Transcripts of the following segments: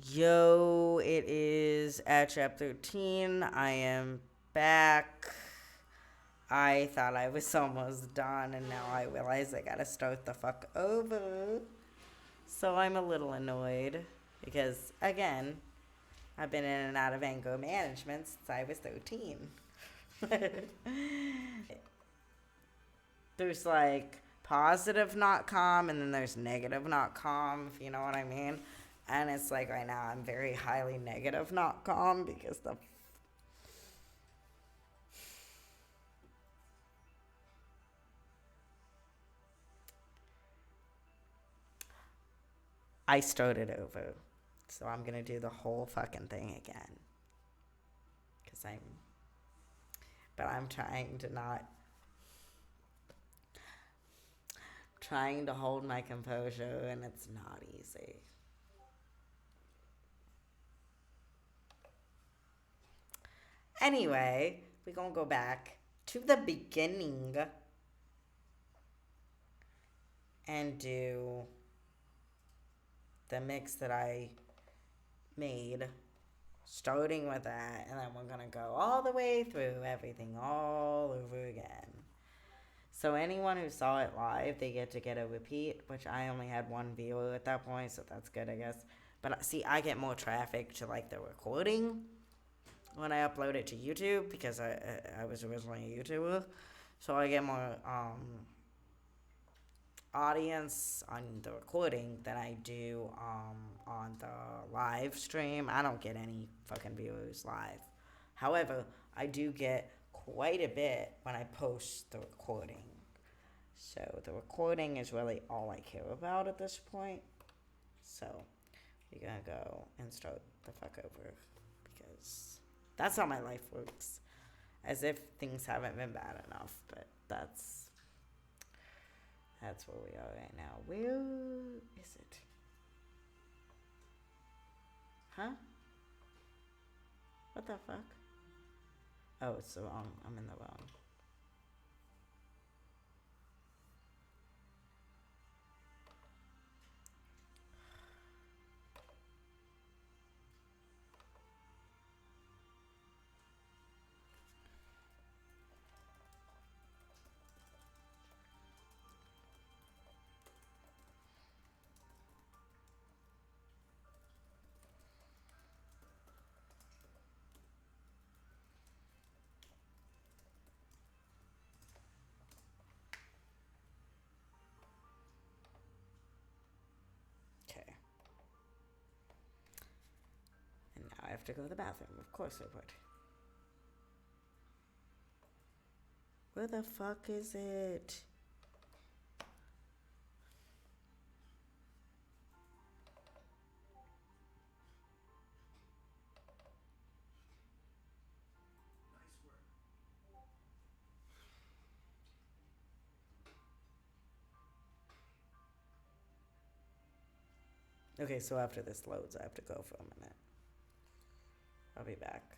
Yo, it is at chapter 13. I am back. I thought I was almost done, and now I realize I gotta start the fuck over. So I'm a little annoyed because, again, I've been in and out of anger management since I was 13. There's like positive not calm, and then there's negative not calm, if you know what I mean. And it's like right now I'm very highly negative not calm because the I started over. So I'm gonna do the whole fucking thing again. Cause I'm trying to not, trying to hold my composure, and it's not easy. Anyway, we're gonna go back to the beginning and do the mix that I made, starting with that, and then we're gonna go all the way through everything all over again. So anyone who saw it live, they get a repeat, which I only had one viewer at that point, so that's good, I guess. But see, I get more traffic to like the recording when I upload it to YouTube because I was originally a YouTuber, so I get more audience on the recording than I do on the live stream. I don't get any fucking viewers live. However, I do get quite a bit when I post the recording. So the recording is really all I care about at this point. So we're gonna go and start the fuck over because that's how my life works. As if things haven't been bad enough, but that's where we are right now. Where is it? Huh? What the fuck? Oh, it's the wrong. I'm in the wrong. Okay. And now I have to go to the bathroom. Of course I would. Where the fuck is it? Okay, so after this loads, I have to go for a minute. I'll be back.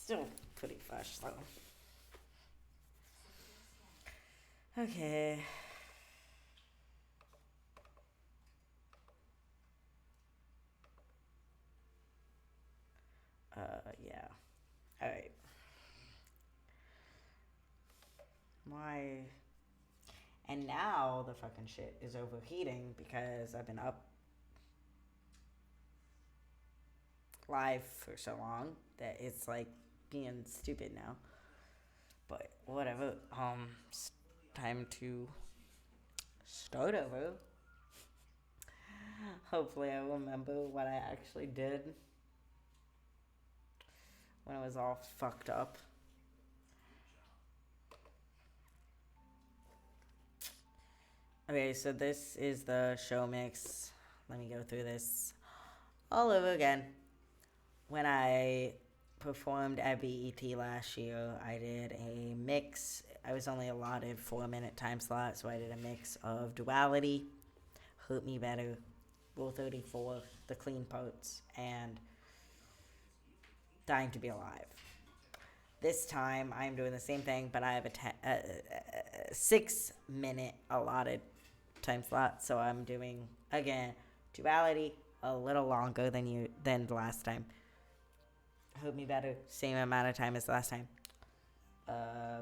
Still pretty fresh, though. Okay. Yeah. Alright. And now the fucking shit is overheating because I've been up live for so long that it's like being stupid now. But whatever. It's time to start over. Hopefully I remember what I actually did when it was all fucked up. Okay, so this is the show mix. Let me go through this all over again. When I performed at BET last year, I did a mix. I was only allotted 4-minute time slot, so I did a mix of Duality, Hurt Me Better, Rule 34, The Clean Parts, and Dying to Be Alive. This time, I'm doing the same thing, but I have a 6-minute allotted time slot, so I'm doing, again, Duality, a little longer than the last time. Hurt Me Better, same amount of time as the last time.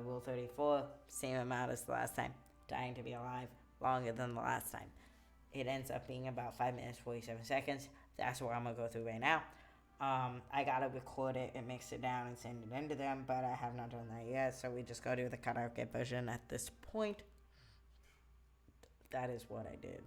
Rule 34, same amount as the last time. Dying to Be Alive, longer than the last time. It ends up being about 5 minutes, 47 seconds. That's what I'm going to go through right now. I gotta record it and mix it down and send it into them, but I have not done that yet, so we just gotta do the karaoke version at this point. That is what I did.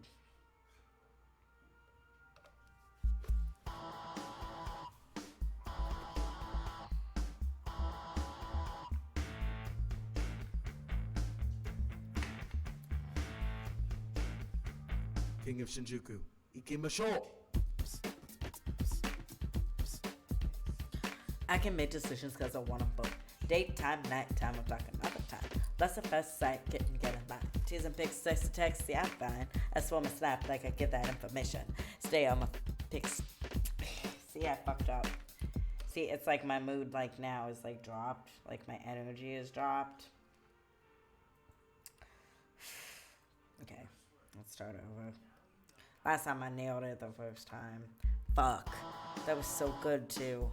King of Shinjuku, Ikimasho! I can make decisions because I want them both. Daytime, nighttime, I'm talking another time. That's the first sight, getting by. Teasing pics, sex, text, yeah, I'm fine. I swear my snap like I give that information. Stay on my pics. See, I fucked up. See, it's like my mood like now is like dropped. Like my energy is dropped. Okay, let's start over. Last time I nailed it the first time. Fuck. That was so good too.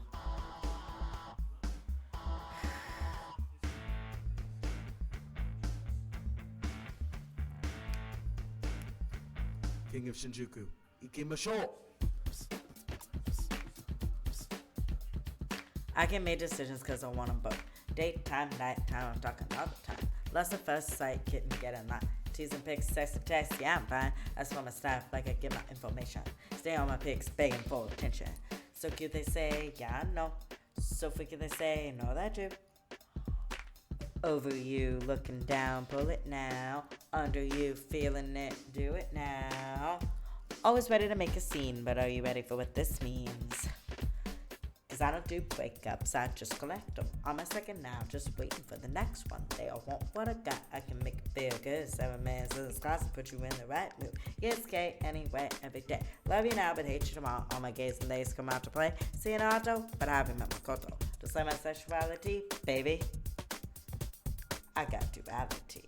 King of Shinjuku, Ikimasho! I can make decisions because I want them both. Daytime, nighttime, I'm talking all the time. Lust at first sight, kitten, get in line. Teasing pics, sex and text, yeah, I'm fine. I swear my staff like I give my information. Stay on my pics, begging for attention. So cute they say, yeah, I know. So freaky they say, know that too. Over you, looking down, pull it now. Under you, feeling it, do it now. Always ready to make a scene, but are you ready for what this means? Cause I don't do breakups, I just collect them. On my second now, just waiting for the next one. They all want what I got, I can make it feel good. 7 minutes in this class and put you in the right mood. Yes, gay anyway, every day. Love you now, but hate you tomorrow. All my gays and days come out to play. See an auto, but I haven't met my koto. Just like my sexuality, baby. I got duality.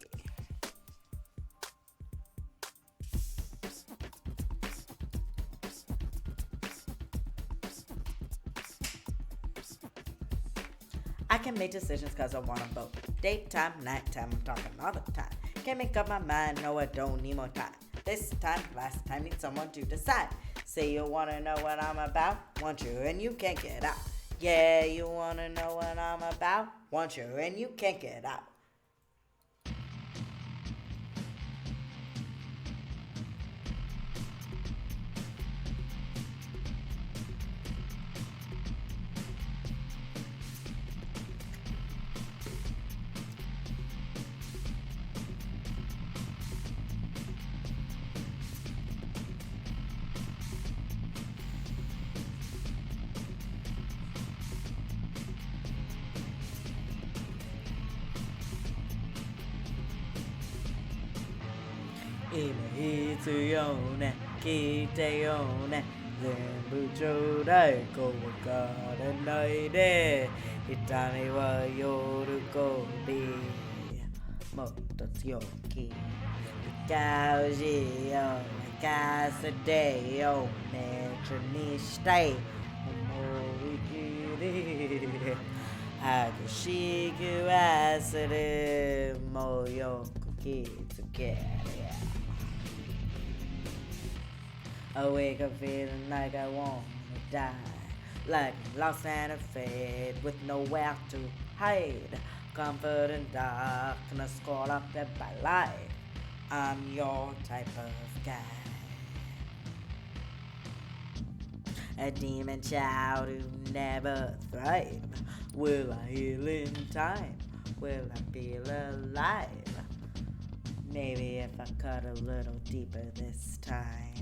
I can make decisions because I want them both. Daytime, nighttime, I'm talking all the time. Can't make up my mind, no I don't need more time. This time, last time, need someone to decide. Say you want to know what I'm about, want you and you can't get out. Yeah, you want to know what I'm about, want you and you can't get out. Imma 必要ね聞いてよね全部ちょうだいこうからないで痛みは喜びもっと強気ガウジを任せてよめちゃにしたい思い切り激しく忘れるもうよく気づけるI wake up feeling like I wanna die Like lost and afraid with nowhere to hide Comfort in darkness caught up in my life I'm your type of guy A demon child who never thrive Will I heal in time? Will I feel alive? Maybe if I cut a little deeper this time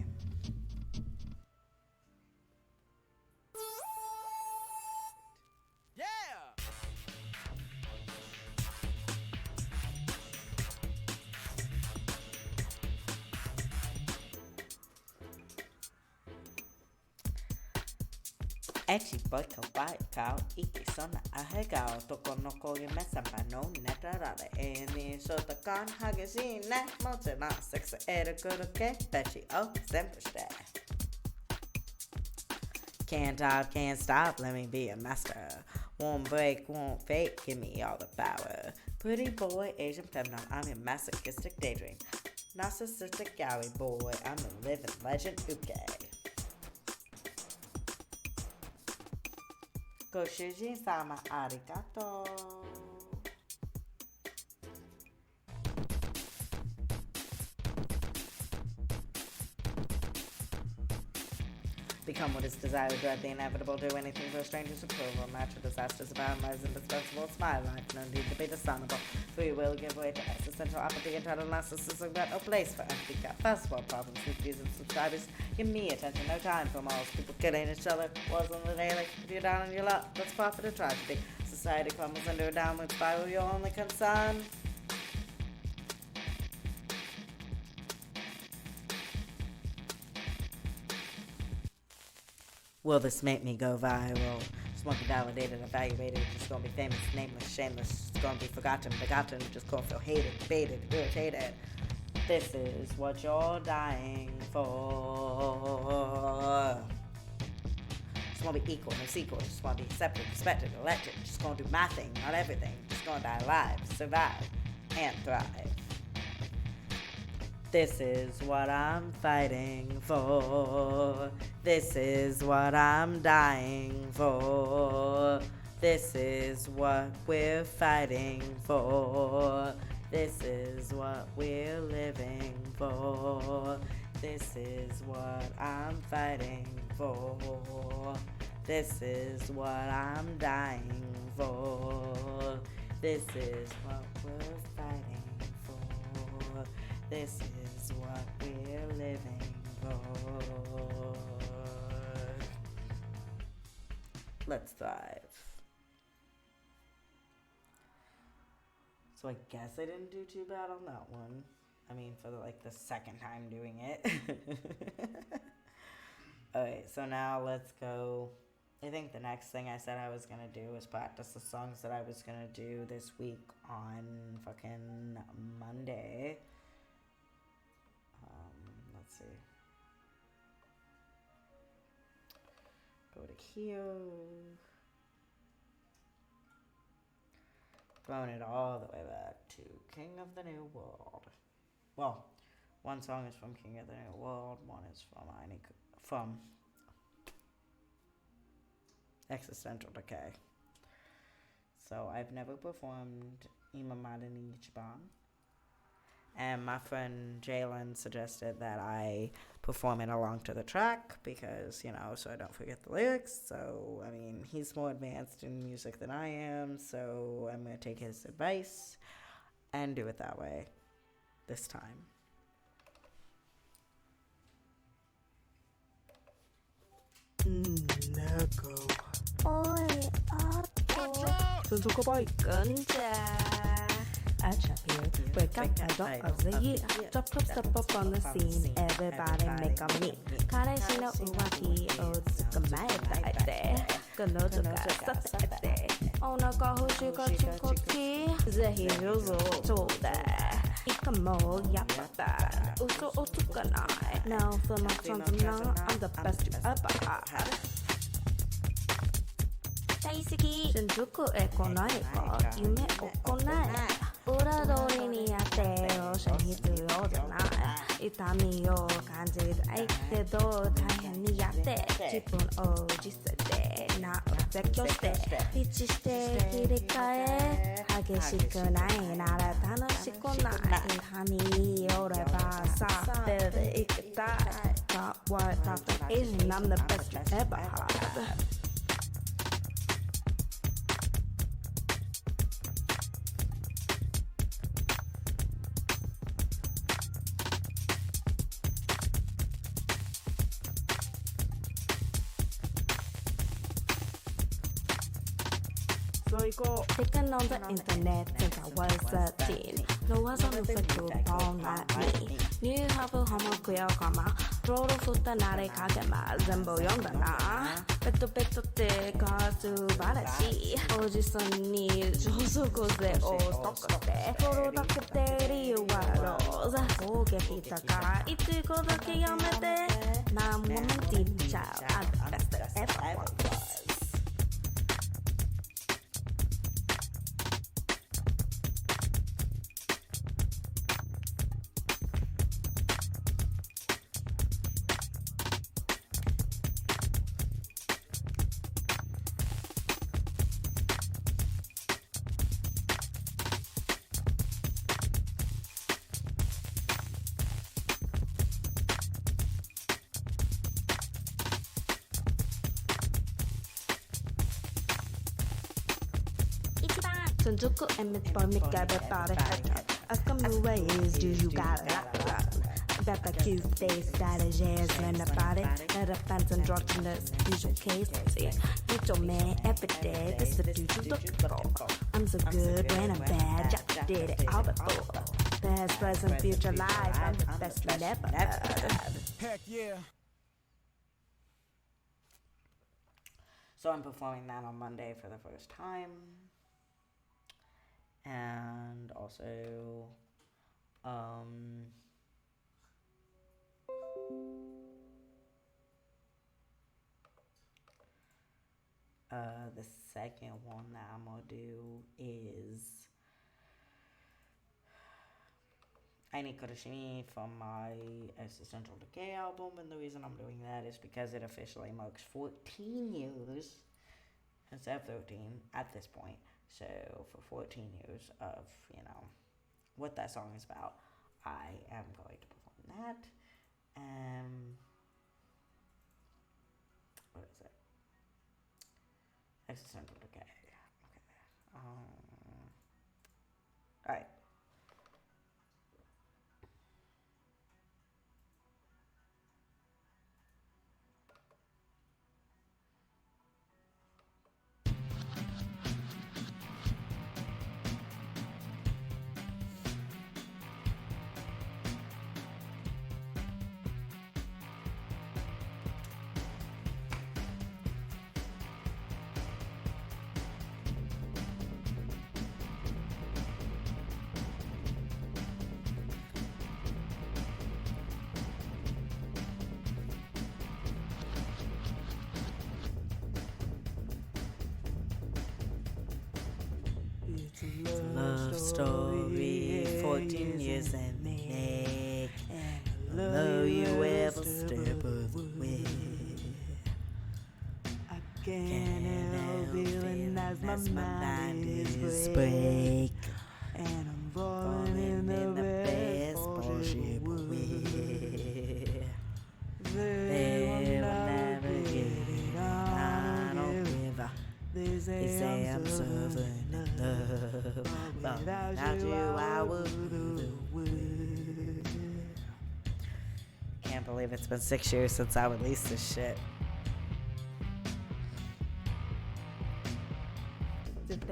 Echi boy kawaii kao iki sona ahegao toko no kogi mesamba no netarare eni shotakan hageshi ne moche na sex erukuru ke bechi o zempushite Can't talk, can't stop, let me be a master Won't break, won't fake, give me all the power Pretty boy, Asian feminine, I'm your masochistic daydream Narcissistic gallery boy, I'm a living legend, okay Goshujin-sama arigato. Become what is desired, dread the inevitable, do anything for a stranger's approval, natural disasters abound, lies indispensable, smile life, no need to be dishonorable. Free will give way to existential apathy, entitled narcissism, got no place for empty cup. First world problems, reviews and subscribers, give me attention, no time for morals, people killing each other, wars on the daily, if you're down on your luck, let's profit a tragedy. Society crumbles under a downward spiral, your only concern. Will this make me go viral? Smoking validated, evaluated, just gonna be famous, nameless, shameless, just gonna be forgotten, begotten, just gonna feel hated, debated, irritated. This is what you're dying for. Just gonna be equal, no sequel, just gonna be accepted, respected, elected, just gonna do my thing, not everything, just gonna die alive, survive, and thrive. This is what I'm fighting for. This is what I'm dying for. This is what we're fighting for. This is what we're living for. This is what I'm fighting for. This is what I'm dying for. This is what we're fighting for. This is what we're living for. Let's thrive. So I guess I didn't do too bad on that one. I mean, for the second time doing it. Alright, so now let's go. I think the next thing I said I was gonna do was practice the songs that I was gonna do this week on fucking Monday. Let's see. Go to here. Throwing it all the way back to King of the New World. Well, one song is from King of the New World, one is from Existential Decay. So I've never performed Imamada ni Ichiban. And my friend Jalen suggested that I perform it along to the track because, so I don't forget the lyrics. So, I mean, he's more advanced in music than I am, so I'm going to take his advice and do it that way this time. Neko. Oi, Otto. Saan ka ba? Ganda. at Shapiro. Break out idol of the year. Drop up, step up on the scene. Everybody make a meet. 彼氏の浮気を捕まえたいで。彼女がさせて。お腹欲しがちこき。ぜひ上手ちょうだい。いいかもやっぱだ。嘘をつかない。Now for my sons and now I'm the best you ever had. 大好き新宿へ来ないか夢を来ない裏通りにやってよし必要じゃない痛みを感じたいけど大変にやって自分を実践でなお絶叫してピッチして切り替え激しくないなら楽しくない痛みよればさベルで生きたい Got what Dr. Asian I'm the best you ever had Taken on the internet since I was 13 No one's on the coupon like me Knew how to homo queer karma ロール振ったなれかけま全部読んだなベトベトってか素晴らしいおじさんに上速税をストックしてプロダクテリーはローザ攻撃高い一個だけやめて何もメンティーちゃう I'm the best that ever was新宿and Midbar make everybody hurt Ask them the ways do you got it That the cute face strategies when the body Let the fans androgynous usual cases Need your man every day This the dude you look for I'm so good when I'm bad Jack did it all before Past, present, future life I'm the best you never had Heck yeah. So I'm performing that on Monday for the first time. And also, the second one that I'm gonna do is I Need Kuroshimi from my Existential Decay album, and the reason I'm doing that is because it officially marks 14 years instead of 13 at this point. So for 14 years of, what that song is about, I am going to perform that. What is it? Existential Decay. Okay. Alright. Love story, 14 years and make love you ever step away. I can't help feeling as my mind is break. And I'm falling in the best bullshit way. They will never get it on a river. They say I'm serving love, but without you I would. Can't believe it's been 6 years since I released this shit.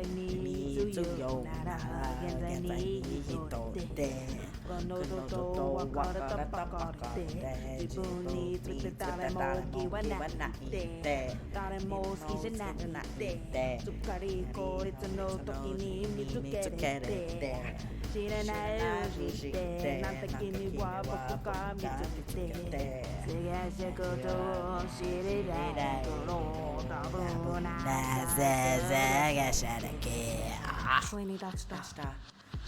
に強よなら現在に人でこのこと分かれたばかりで自分について誰も気はないで誰も好きじゃないですっかり効率の時に見つけて知らないふりしてなんて君は僕が見つけて探したことを知りたい頃多分なぜ探しただけ声に出した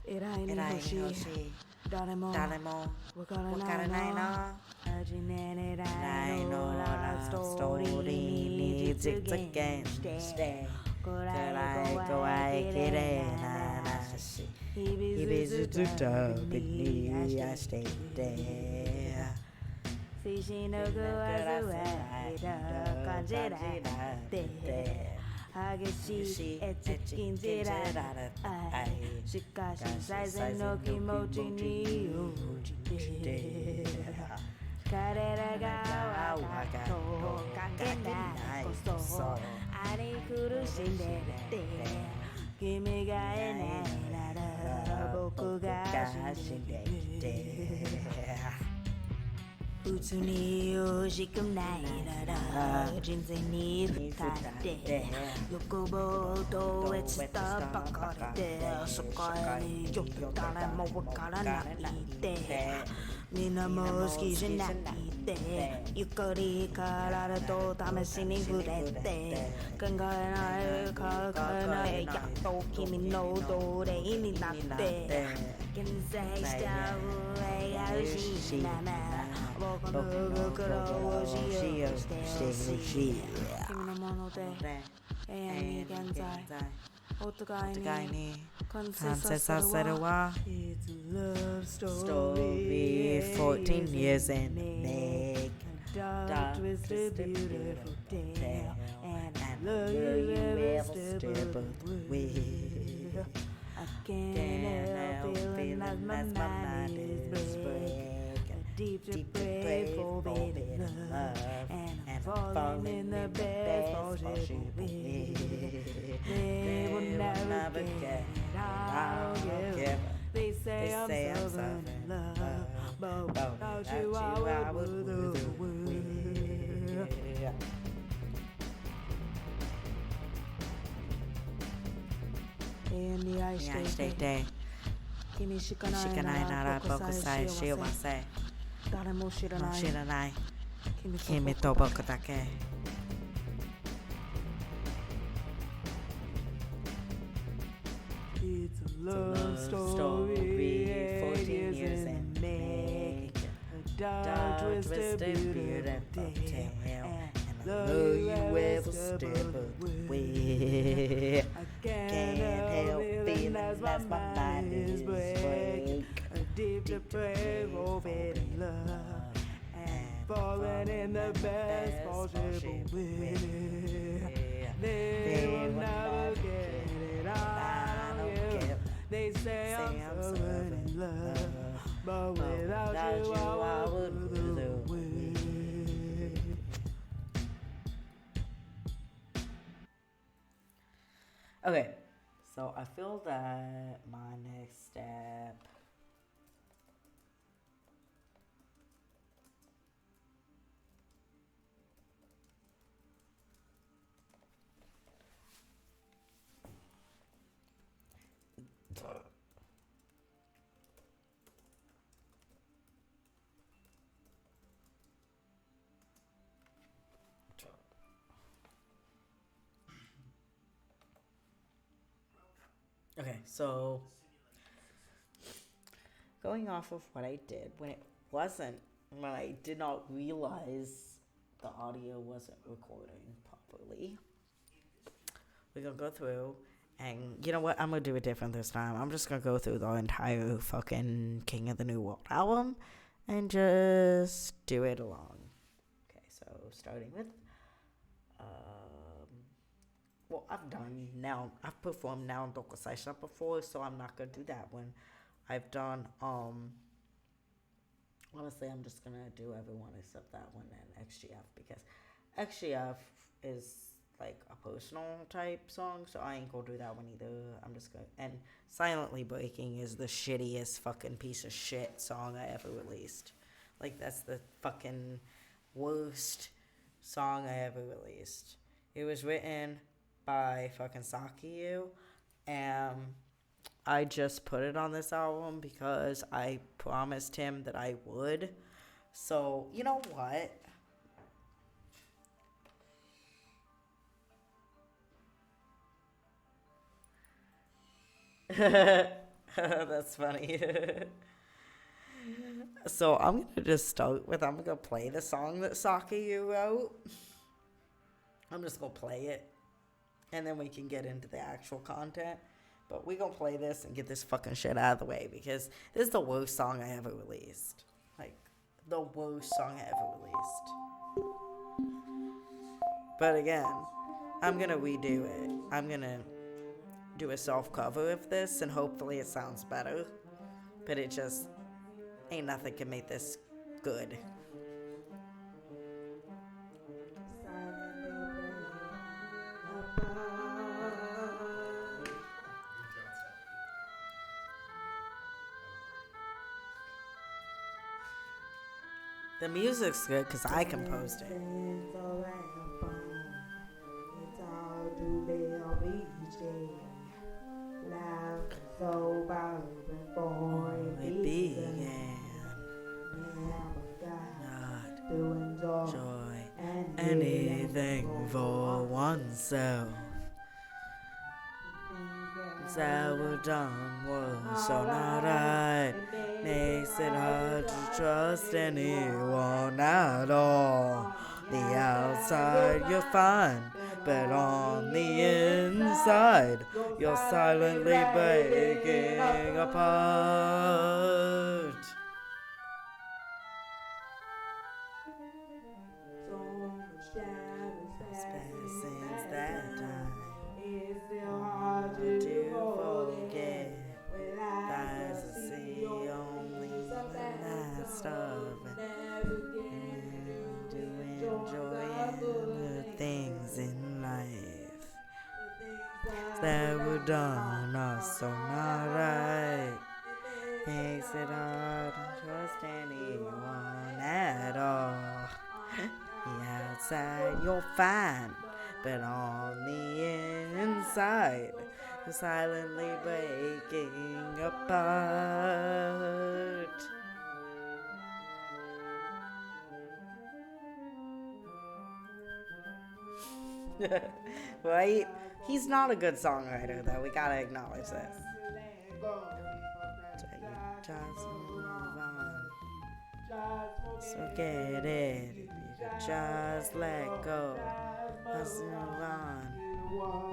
偉いに欲しい誰もわからないの始めれないのラブストーリーに実現して暗い怖い綺麗な話日々ずっとに癒していて推進の具合は感じられて激しいエッチ禁じられ愛しかし最善の気持ちに応じて彼らがわかとかけないこそ愛に苦しんでて君がいないなら僕が死んでいて普通に欲しくないなら人生に二って欲望とエツたばかりで世界にちょっと誰もわからないでみんなも好きじゃないでゆっくり体と試しに触れて考えない考えないやっと君の奴隷になって現在した上やるしなら僕の心を使用してほしい君のもので永遠に現在お互いに完成させるわ Story 14 years in the make Dark twisted beautiful tale And I love you irresistible way I can't help feeling as my mind is break Deep to pray for baby love And I'm falling in the best possible way They will never get it out of you They say I'm stubborn in love But without you I would lose the world In the ice day 君しかないなら僕さえ幸せ誰も知らない君と僕だけIt's a love story 14 years in make A dark twisted beautiful tale And I love you irresistible way I can't help feeling as my mind is break Deep to pray for better love And falling in the best possible way They will never get it out of you They say I'm stubborn in love But without you I would lose the way Okay, so I feel that my next step Okay, so going off of what I did when I did not realize the audio wasn't recording properly, we're gonna go through and you know what? I'm gonna do it different this time. I'm just gonna go through the entire fucking King of the New World album and just do it along. Okay, so starting with well, I've performed now in Dokusaisha before, so I'm not gonna do that one. I've done honestly I'm just gonna do everyone except that one and XGF because XGF is like a personal type song, so I ain't gonna do that one either. I'm just gonna. And Silently Breaking is the shittiest fucking piece of shit song I ever released. Like, that's the fucking worst song I ever released. It was written by fucking Sakiyu, and I just put it on this album because I promised him that I would. So, you know what? That's funny. So I'm gonna just start with, I'm gonna play the song that Sakiyu wrote. I'm just gonna play it, and then we can get into the actual content. But we gonna play this and get this fucking shit out of the way, because this is the worst song I ever released. Like, the worst song I ever released. But again, I'm gonna redo it. I'm gonna do a self-cover of this, and hopefully it sounds better. But it just ain't nothing can make this good. The music's good because I composed it. It began not enjoy anything for oneself. Sour done was so not right. Makes it hard to trust anyone at all. The outside you're fine, but on the inside you're silently breaking apart. Since that time, hard to forget. Eyes to see only the last of it. And to enjoy the things in life that were done are so not right. Makes it hard to trust anyone at all. The outside you're fine, but on the inside you're silently breaking apart. Right? He's not a good songwriter, though. We gotta acknowledge this. So you just move on. So get it. You could just let go. Just move on.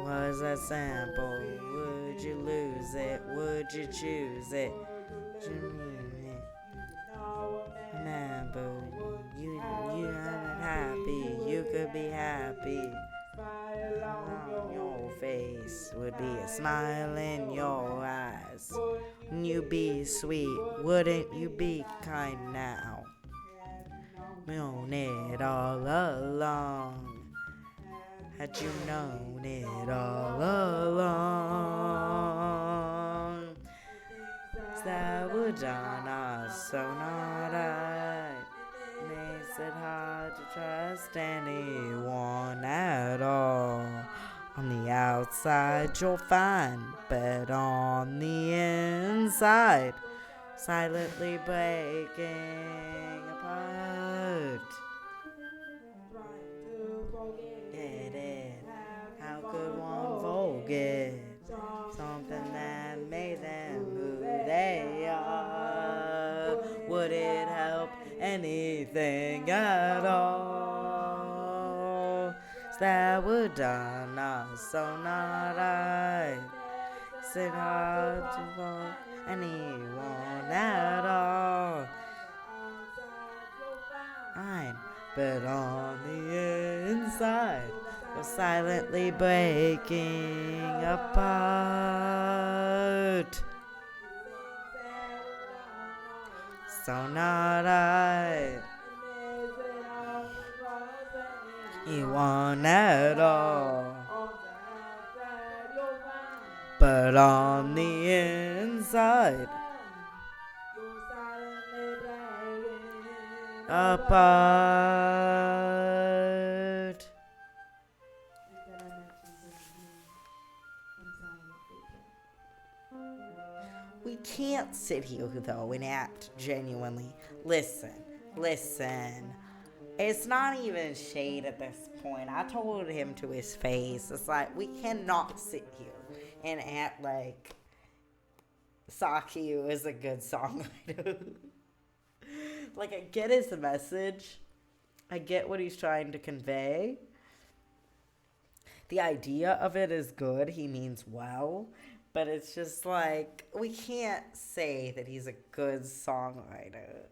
Was a sample? Would you lose it? Would you choose it? Remember, you aren't happy. You could be happy. On your face would be a smile in your eyes. Wouldn't you be sweet? Wouldn't you be kind now? Known it all along. Had you known it all along? That would done us so not right. Makes it hard to trust anyone at all. On the outside you're fine, but on the inside, silently breaking apart. Get it? How could one forget something that made them who they are? Would it help anything at all? That would done us so not right. Is it hard to want anyone at all? Fine, but on the inside, you're silently breaking apart. So not right. You want it all. But on the inside, apart. We can't sit here though and act genuinely. Listen. It's not even shade at this point. I told him to his face. It's like, we cannot sit here and act like Saki is a good songwriter. Like, I get his message. I get what he's trying to convey. The idea of it is good. He means well. But it's just like, we can't say that he's a good songwriter.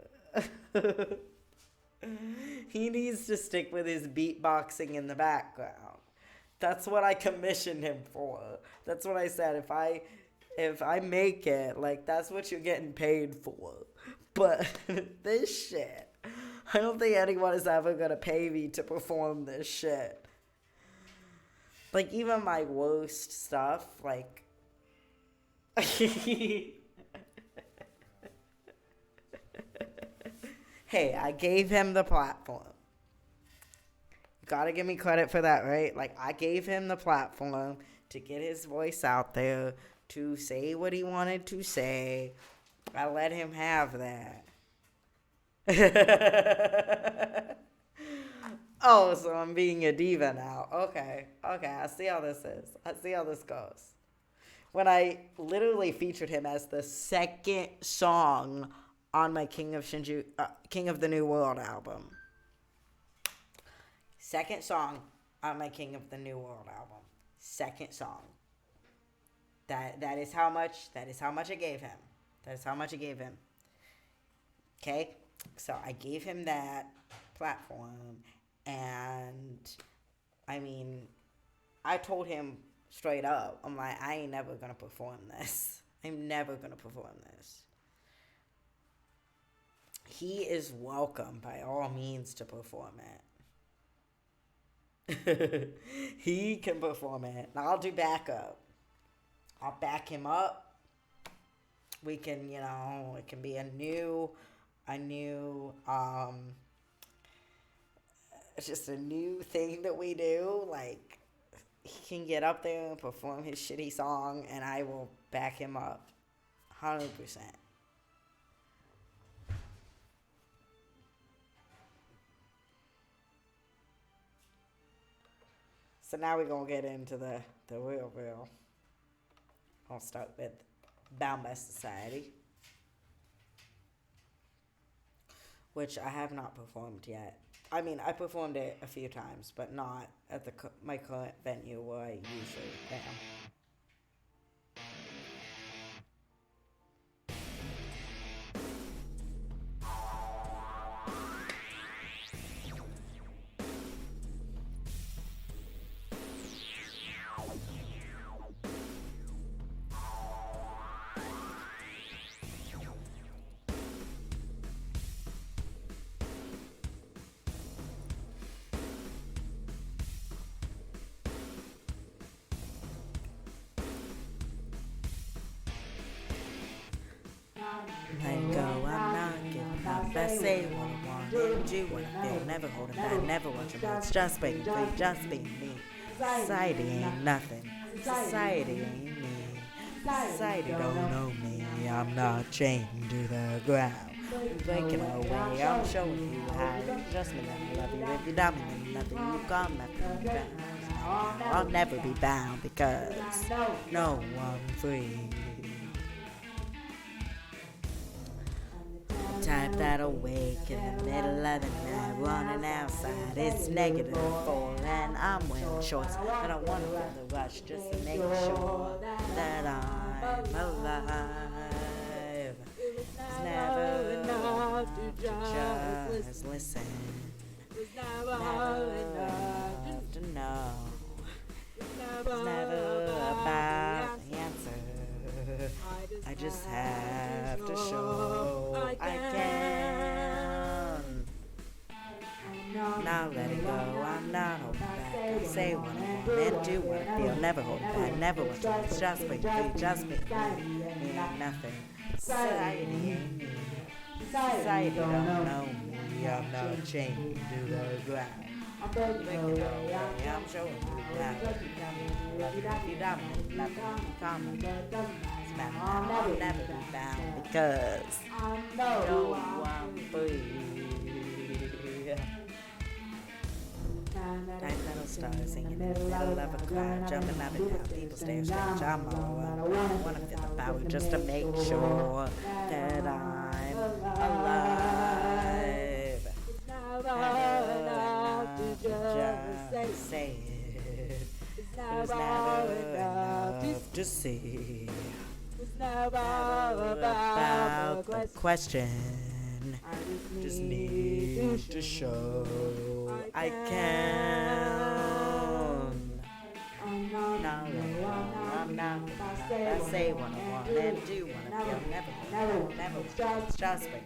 He needs to stick with his beatboxing in the background. That's what I commissioned him for. That's what I said. If I make it, like, that's what you're getting paid for. But this shit, I don't think anyone is ever gonna pay me to perform this shit. Like, even my worst stuff, like, hey, I gave him the platform. You gotta give me credit for that, right? Like, I gave him the platform to get his voice out there, to say what he wanted to say. I let him have that. Oh, so I'm being a diva now. Okay, I see how this is. I see how this goes. When I literally featured him as the second song on my King of the New World album. Second song on my King of the New World album. Second song. That is how much I gave him. That is how much I gave him. Okay? So I gave him that platform, and I mean, I told him straight up, I'm like, I ain't never gonna perform this. I'm never gonna perform this. He is welcome by all means to perform it. He can perform it, and I'll do backup. I'll back him up. We can, it can be a new, it's just a new thing that we do. Like, he can get up there and perform his shitty song, and I will back him up 100%. So now we're going to get into the real. I'll start with Bound by Society, which I have not performed yet. I mean, I performed it a few times, but not at my current venue where I usually am. Let go, I'm not giving up. I say what I want and do what I feel. Never holding back, never watching words. Just being free, just being me. Society ain't nothing. Society ain't me. Society don't know me. I'm not chained to the ground. Breaking away, I'm showing you how. Just me, let me love you. If you doubt me, then nothing. You've got nothing to bound. I'll never be bound because no, I'm free. Type that awake in the middle of the night, running outside. It's -4 and I'm wearing shorts, but I want to feel the rush just to make sure that I'm alive. It's never enough to just listen. Never enough to know. It's never about the answer. I just have to show I can. not letting go, I'm not holding back. I say what I want and do what I feel, never hold back, never want to. It's just me, just me, ain't nothing. Society ain't me. Society don't know me. I'm not chained to the ground. I'm breaking away, I'm showing you how. Love you if you dominate, nothing common. I'll never be bound because no, I'm free. Night metal stars singing in the middle of a crowd, jumping up and down, people stare strange. I'm all I wanna feel the power just to make sure that I'm alive. Just say it. It's never enough to see. About the question, just need to show I can. No, I'm not. I say what I want and do what I feel. Never. It's just me.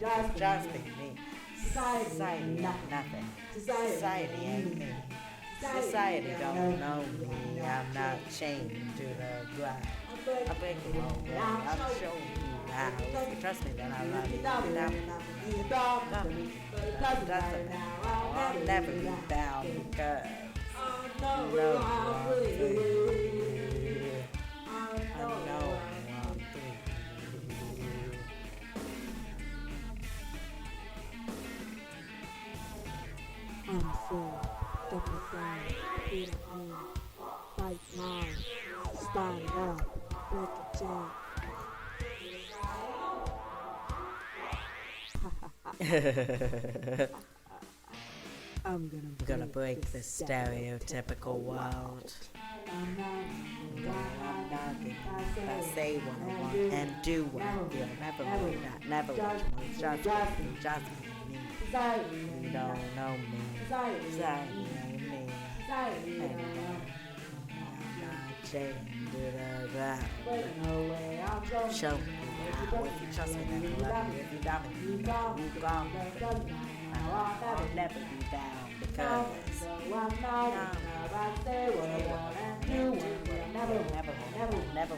Society ain't nothing. Society ain't me. Society don't know me. I'm not chained to the ground. I'm breaking away. I'm showing you how. If you trust me, then I love you. I'll never be bound because I know I'm free. I know I'm free. I'm free. Double down. Beat it in. Fight mine. Stand up. Break a chain. I'm gonna break the stereotypical world. I'm knocking. I say what I want and do what I feel. Never watch me. Just me. You don't know me. Society ain't me. And I'm not chained to the ground. Show me how. If you trust me, then I love you. If you dominate me, you gone. I'll never be down because never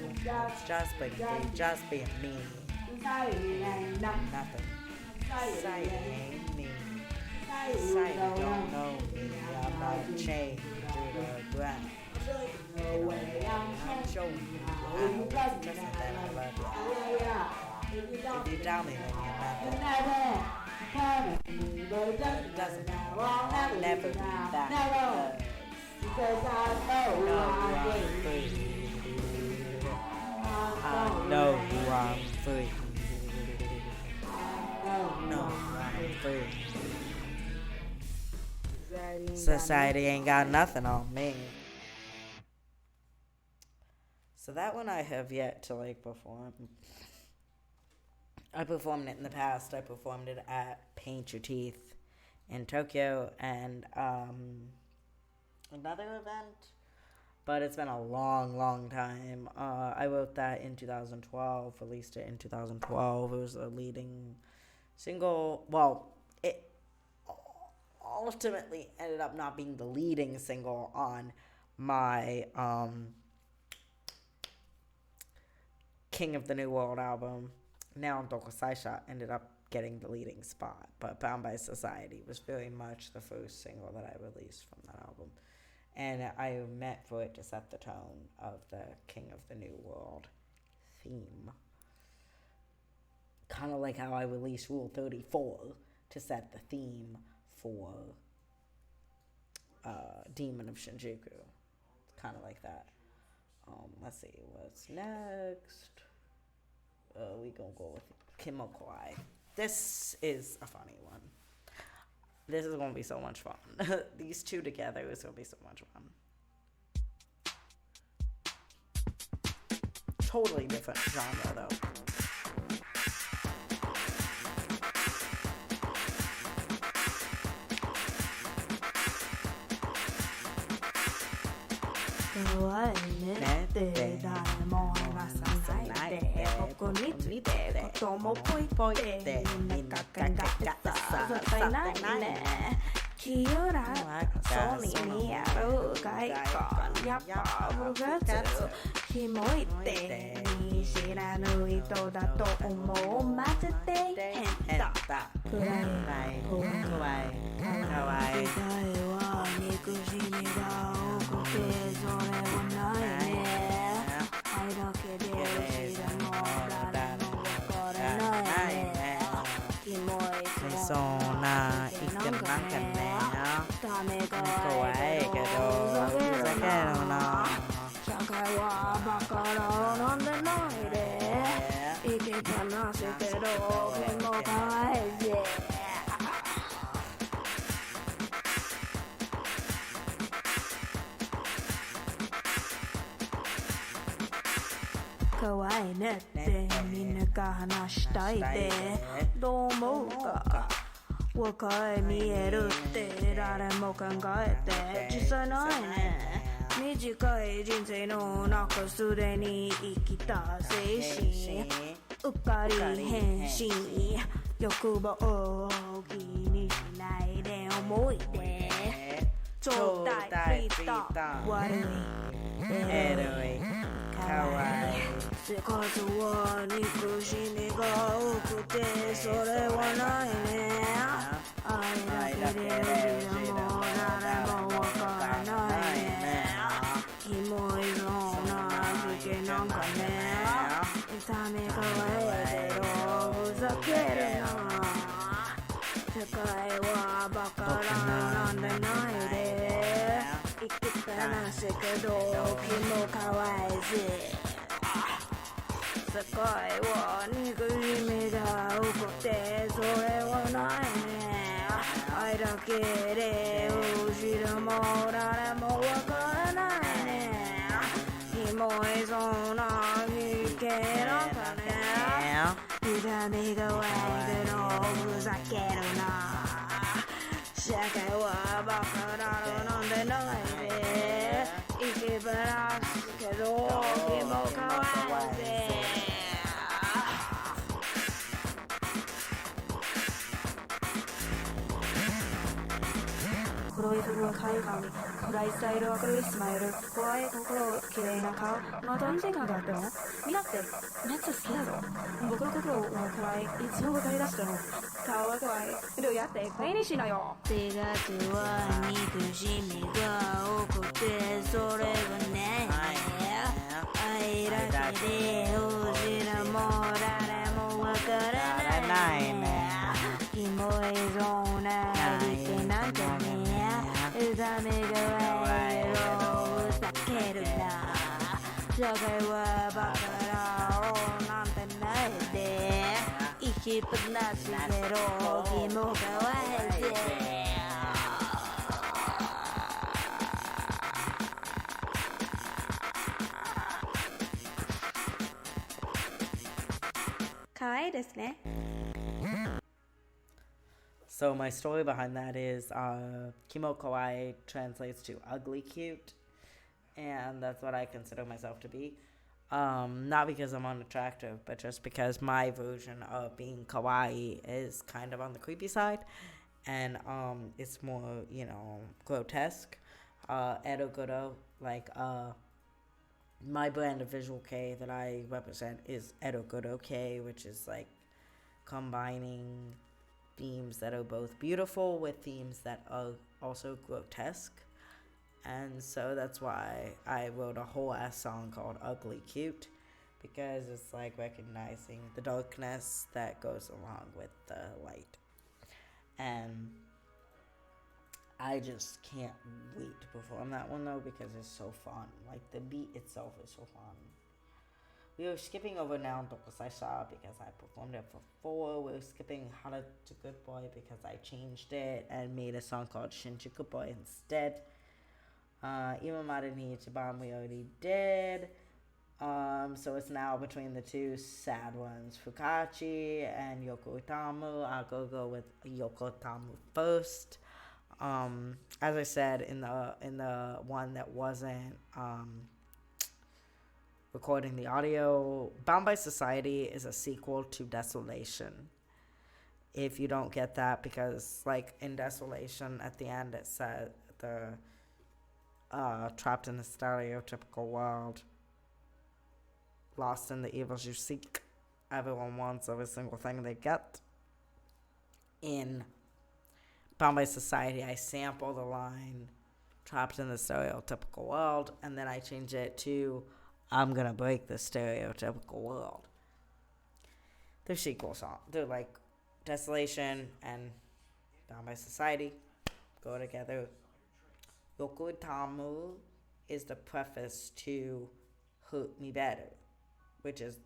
just being me. Nothing. Society ain't me. Society don't know me. I'm not chained to the ground. I'm showing you how. Just that I love you. If you tell me, then you're nothing. It doesn't matter. I'll never be back because I know I'm free. I'm free. Society ain't got nothing on me. So that one I have yet to perform. I performed it in the past. I performed it at Paint Your Teeth in Tokyo and another event, but it's been a long time. I wrote that in 2012, released it in 2012. It was a leading single. Well, it ultimately ended up not being the leading single on my King of the New World album. Now Doko Saisha ended up getting the leading spot, but Bound by Society was very much the first single that I released from that album. And I meant for it to set the tone of the King of the New World theme. Kind of like how I released Rule 34 to set the theme for Demon of Shinjuku. Kind of like that. Let's see, what's next? We gonna go with Kimokoi. This is a funny one. This is gonna be so much fun. These two together is gonna be so much fun. Totally different genre though. 気をらソニーにある外観やっぱ部活キモいって見知らぬ人だと思うまぜて変だくらい怖い時代は憎しみが多くてそれはないね愛だけで知らも誰もわからないねキモいそうな生きてなんかねダメが怖いけどふざけるな社会はバカらなんでないで生きてますけど気もかわいいぜ可愛いねってみんなが話したいでどう思うか若い見えるって誰も考えて実際ないね短い人生の中すでに生きた精神うっかり変身欲望を気にしないで思い出ちょうだいフリーター悪いエロいかわいい生活は憎しみが多くてそれはないね愛だけでも誰もわからないねキモいそうな事件なんかね痛みがわいけどふざけるな世界はバカらなんでないで生きてますけど気もかわいぜ世界は憎しみが多くてそれはないね愛だけで後ろも誰もわからないねキモいそうな人間なんかね痛みがわいけどふざけるな社会はバカだなんでないで生きぶらすけど気もかわいいぜ黒い服は海髪暗いスタイルは明るいスマイル怖い心綺麗な顔また時間があってもみんなってめっちゃ好きだぞ僕の心は暗いいつも歌い出したの顔は怖いどうやってクリーンにしなよ手が手は憎しみが多くてそれはね愛だけで後ろも誰もわからないねキモいそうな相手なんかねダメがわいろふざけるな社会はバカだなんてないで生きっぱなしけど気もかわいいぜかわいいですねSo my story behind that is Kimo Kawaii translates to ugly cute, and that's what I consider myself to be. Not because I'm unattractive, but just because my version of being kawaii is kind of on the creepy side, and it's more, grotesque. Edo-godo, like my brand of visual K that I represent is Edo-godo K, which is like combining themes that are both beautiful with themes that are also grotesque. And so that's why I wrote a whole ass song called Ugly Cute, because it's like recognizing the darkness that goes along with the light. And I just can't wait to perform that one though, because it's so fun. Like the beat itself is so fun. We were skipping over now Dokusaisha because I performed it before. We were skipping Hara to Good Boy because I changed it and made a song called Shinjuku Boy instead. Imamada ni Ichiban we already did. So it's now between the two sad ones, Fukachi and Yoko Itamu. I'll go with Yoko Itamu first. As I said in the one that wasn't recording the audio, Bound by Society is a sequel to Desolation. if you don't get that, because like in Desolation at the end it said the trapped in the stereotypical world, lost in the evils you seek, everyone wants every single thing they get. In Bombay Society, I sample the line trapped in the stereotypical world, and then I change it to I'm gonna break the stereotypical world. They're sequel songs. They're like Desolation and Bombay Society go together. Yoko Tamu is the preface to Hurt Me Better, which is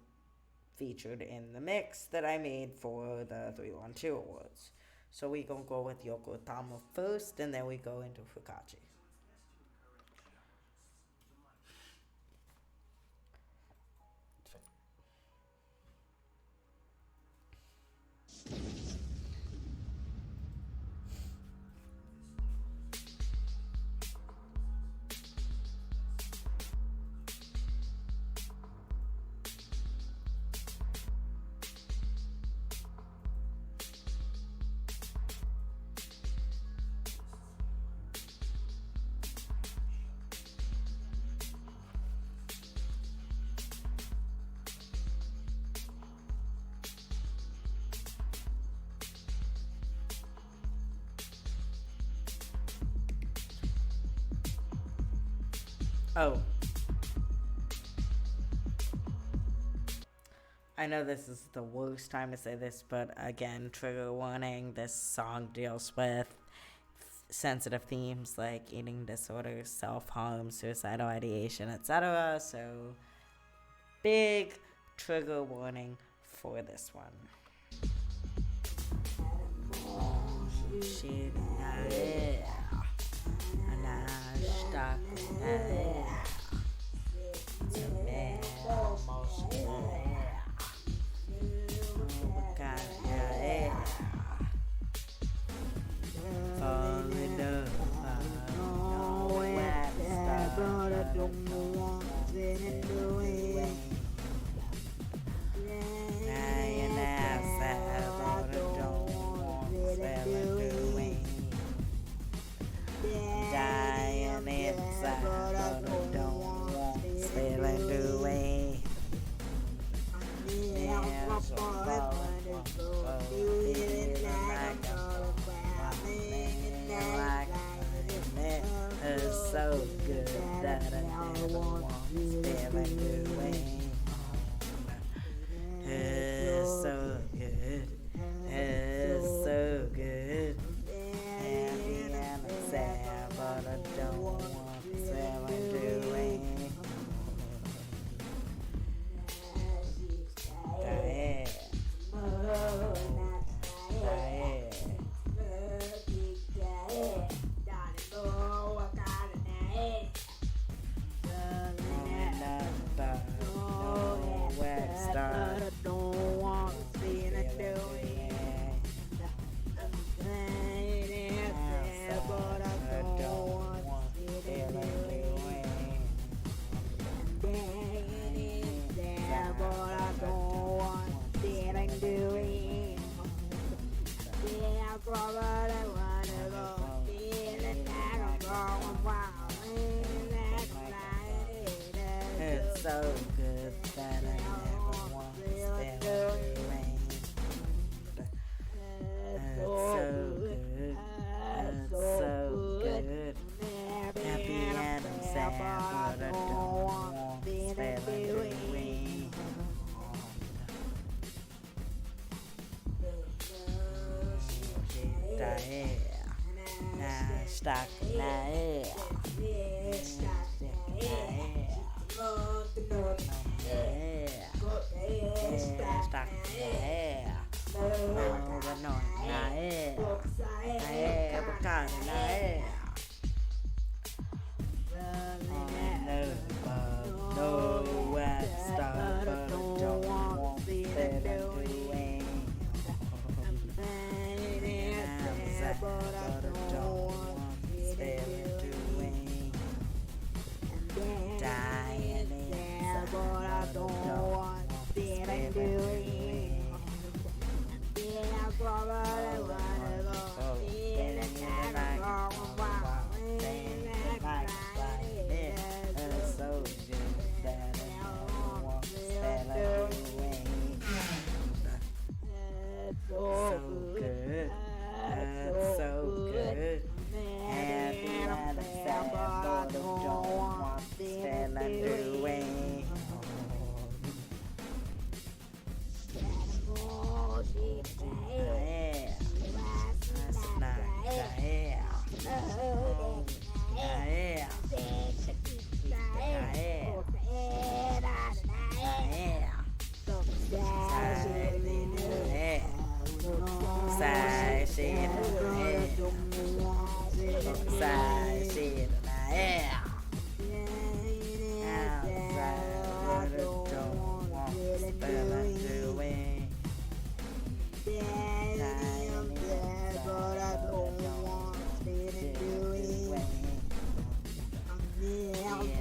featured in the mix that I made for the 312 Awards. So we gonna go with Yoko Tamu first, and then we go into Fukachi. Oh. I know this is the worst time to say this, but again, trigger warning, this song deals with sensitive themes like eating disorders, self-harm, suicidal ideation, etc. So, big trigger warning for this one. Shit, yeah. And I stuck in so good that I never want to stay away. It's so good. It's so good. Happy and sad, but I don't want to stay away. It's so good that I never want to stay away. It's so good. It's so good. Happy and sad, but I don't want to stay away. Stuck in the air. Stuck in the air. Over north in the air. Over kind in the air. No wet stuff, but I don't want to stay away. But I don't want to stay away. Dying inside, but I don't want to stay away.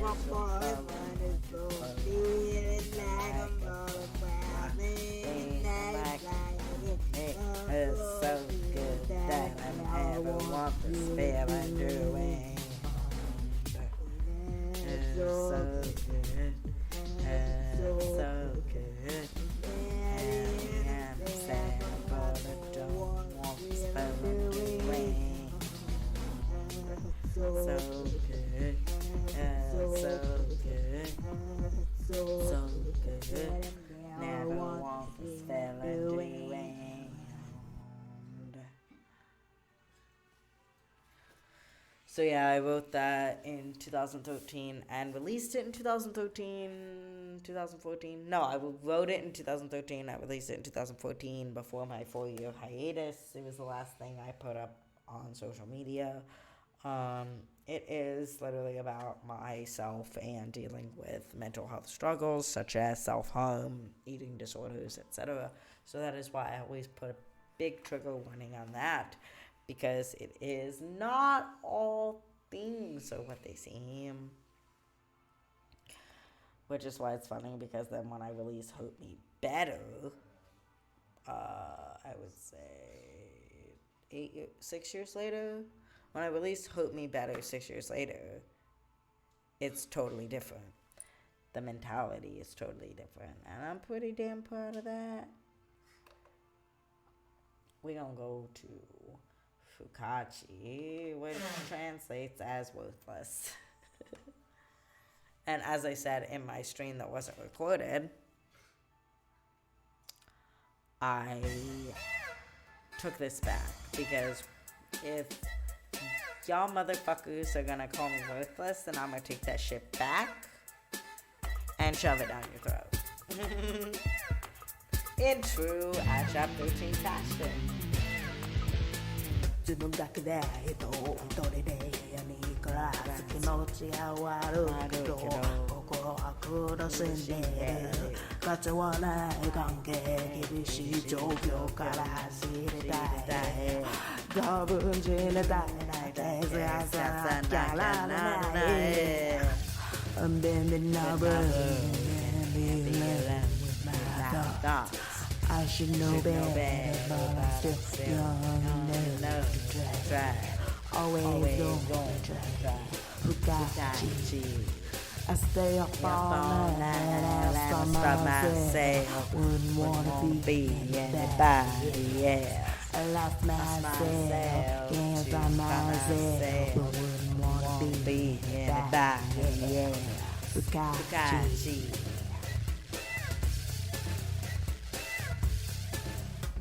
It's so good that I never want this feeling doing. It's so good. It's so good. And I'm sad, but I don't want this feeling doing. So good. So good. So good. Never want this feeling doing. So yeah, I wrote that in 2013 and released it in 2014. No, I wrote it in 2013. I released it in 2014 before my 4-year hiatus. It was the last thing I put up on social media. It is literally about myself and dealing with mental health struggles such as self-harm, eating disorders, etc. So that is why I always put a big trigger warning on that, because it is not all things are what they seem. Which is why it's funny, because then when I release Hurt Me Better, I would say 6 years later, when I released Hurt Me Better 6 years later, it's totally different. The mentality is totally different. And I'm pretty damn proud of that. We're going to go to Fukachi, which translates as worthless. And as I said in my stream that wasn't recorded, I took this back, because if y'all motherfuckers are gonna call me worthless, then I'm gonna take that shit back and shove it down your throat. In true Chapter 13 fashion. 自分だけで人を一人でいいから気持ちは悪いけど心は苦しんでいるかつはない関係厳しい状況から走りたい動物死ねたいなんてすやさなきゃならない I'm bending over and be left with my thoughts I should know better, but I'm still young enough to try. Always going to try. Fukachi. I stay up all night and ask myself, wouldn't wanna be anybody else. I lost myself, can't find myself, but wouldn't wanna be anybody else. Fukachi.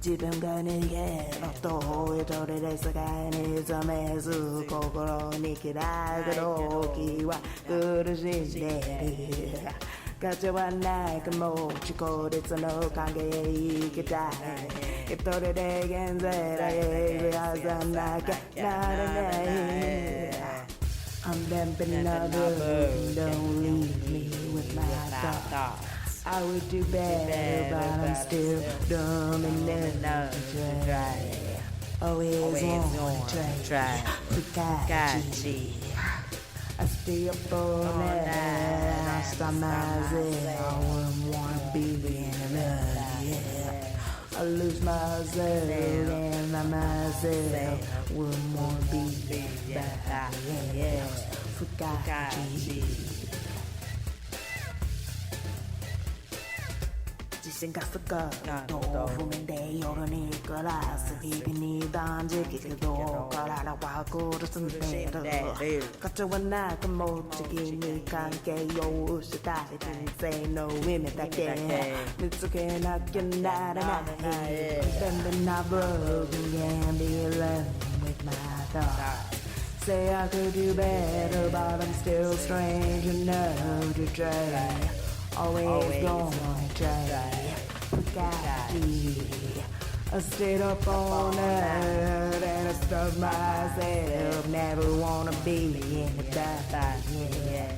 自分が逃げろと一人で世界に冷めず心に嫌いな動機は苦しんでいる価値はないかも自己律の関係生きたい一人で現在だけ増やさなきゃならない I'm bumping another don't leave me with my thoughts I would do better, but I'm still dumb enough to try. Always want to try. Fukachi. I stay up all night, I stop myself. I wouldn't wanna be in love, yeah. I lose myself and I myself. Wouldn't wanna be back, yeah. Fukachi. 自信がすかと譜面で夜に暮らす日々に断食けど体は苦しんでいる価値はなくも次に関係を失い人生の意味だけ見つけなきゃならない Bending not broken can be alone with my thoughts Say I could do better but I'm still strange enough to try Always gonna try Fukachi I stayed up all night and I stuck myself Never wanna be in the dark, yeah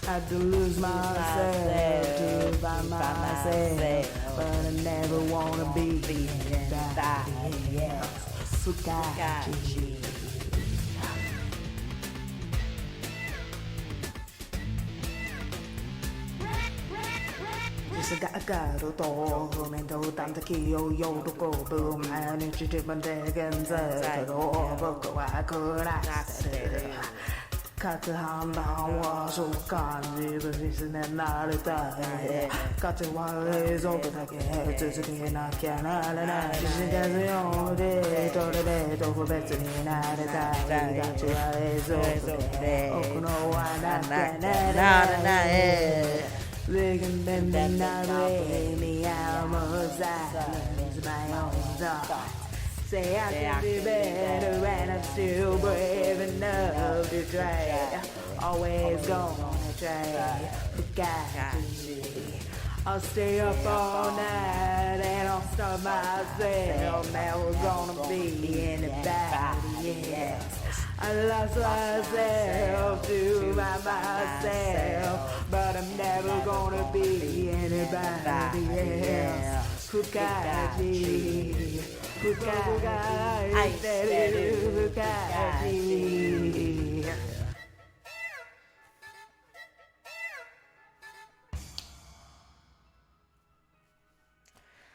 Had to lose myself to find myself But I never wanna be in the dark, yeah Fukachi すが上がると面倒たんだ気を喜ぶ毎日自分で現在だろう僕は暮らしてるかつ半分はそう感じる実践なりたいかつは冷蔵庫だけ続けなきゃならない自信が強でどれで特別になりたいガチは冷蔵庫で奥のはなきゃならないWe can bend another way, me almost silence my own thoughts. Say I can do better when I'm still brave enough to try. Always gonna try, forgot I'll stay up all night and I'll start myself. Never gonna be anybody else. I lost myself to myself, but I'm never gonna be anybody else. Fukaji, I said it, Fukaji.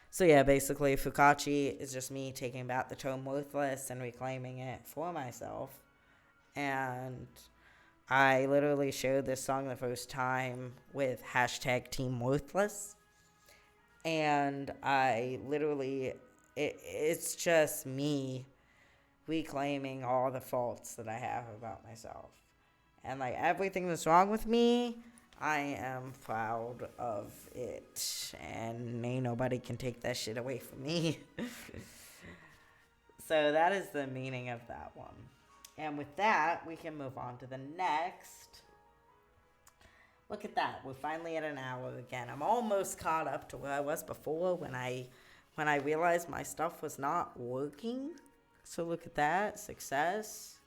So yeah, basically Fukachi is just me taking back the term worthless and reclaiming it for myself. And I literally shared this song the first time with hashtag Team Worthless. And I literally, it's just me reclaiming all the faults that I have about myself. And like everything that's wrong with me, I am proud of it. And ain't nobody can take that shit away from me. So that is the meaning of that one. And with that, we can move on to the next. Look at that. We're finally at an hour again. I'm almost caught up to where I was before when I realized my stuff was not working. So look at that. Success.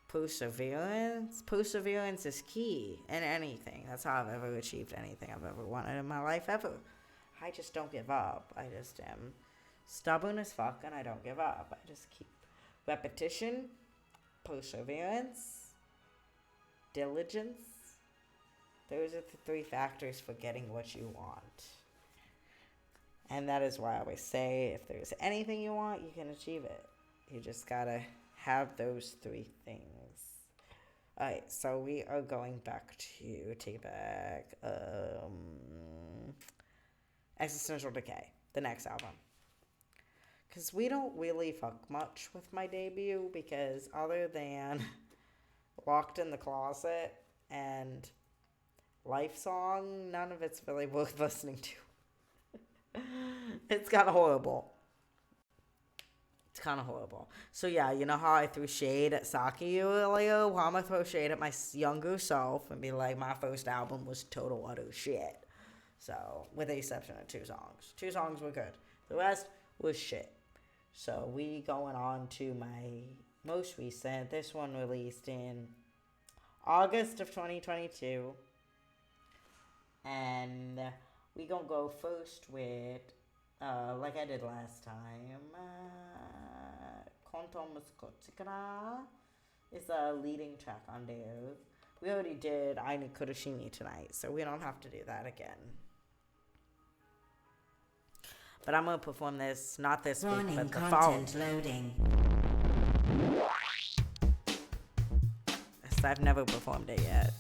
Perseverance. Perseverance is key in anything. That's how I've ever achieved anything I've ever wanted in my life ever. I just don't give up. I just am stubborn as fuck and I don't give up. I just keep repetition. Perseverance, diligence. Those are the three factors for getting what you want. And that is why I always say, if there's anything you want, you can achieve it. You just gotta have those three things. Alright, so we are going back to take back Existential Decay, the next album. Because we don't really fuck much with my debut, because other than Locked in the Closet and Life Song, none of it's really worth listening to. It's kind of horrible. It's kind of horrible. So yeah, you know how I threw shade at Saki earlier? Well, I'm going to throw shade at my younger self and be like, my first album was total utter shit. So, with the exception of 2 songs. 2 songs were good. The rest was shit. So we going on to my most recent. This one released in August of 2022. And we gonna go first with, like I did last time, Konto Muskochikara is a leading track on there. We already did Aini Kuroshini tonight, so we don't have to do that again. But I'm going to perform this, not this week, but the following. Loading. So I've never performed it yet.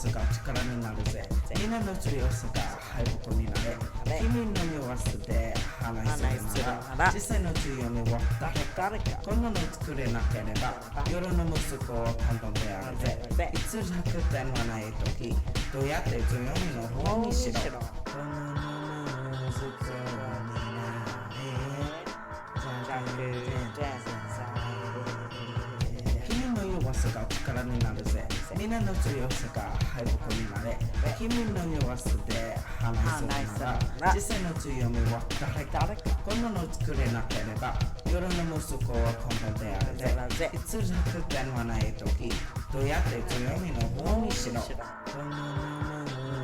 さが力になるぜ皆の強さが敗北になれ君の弱さで話するなら実際の強みは誰かこんなの作れなければ夜の息子は簡単であるぜいつ弱点はない時どうやって強みの方にしろこの息子になれ君の弱さが力になるぜ皆の強さが敗北になれ君の弱さで話すなら実際の強みは誰かこんなの作れなければ夜の息子は根本であるぜいつ弱点はない時どうやって強みの方にしろこの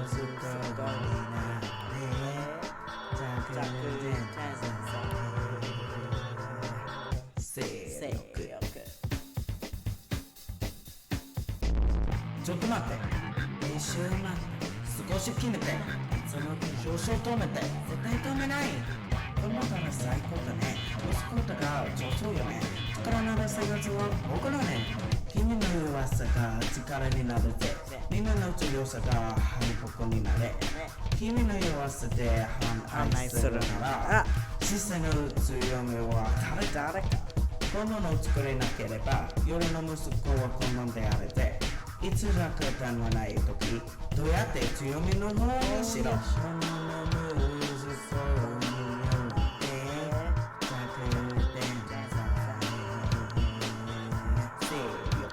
息子になれ弱点ちょっと待って練習待って少し決めてその上昇止めて絶対止めないこのため最高だね息子とか上昇よね力のある生活は僕らね君の弱さが力になるぜみんなの強さが敗北になれ君の弱さで反愛するなら実際の強みは誰かこのの作れなければ夜の息子は困難であるぜいつ弱点はない時どうやって強みの方にしろこの息子によって弱点勢力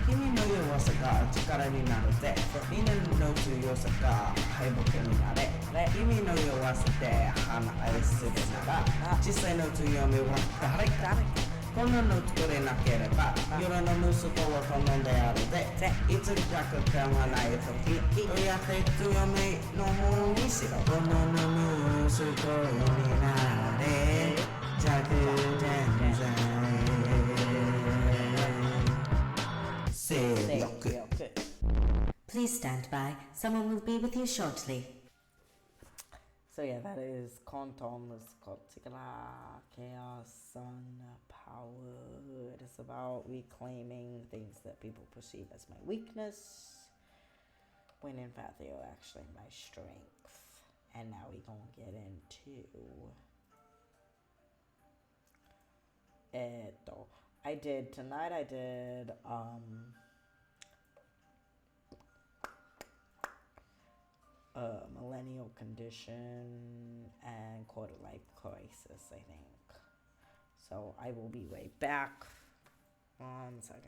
君の弱さが力になるぜみんなの強さが敗北になれ君の弱さで反愛するなら実際の強みは誰かこんなの作れなければ夜の息子はこんなんであるぜいつ弱点はない時どうやって強みの方にしろこの息子になれ弱点勢力 Please stand by. Someone will be with you shortly. So yeah, that is Konton Skoptikala Chaos Sun Power. It is about reclaiming things that people perceive as my weakness, when in fact they are actually my strength. And now we gonna get into I did millennial condition and quarter life crisis, I think. So I will be right back. 1 second.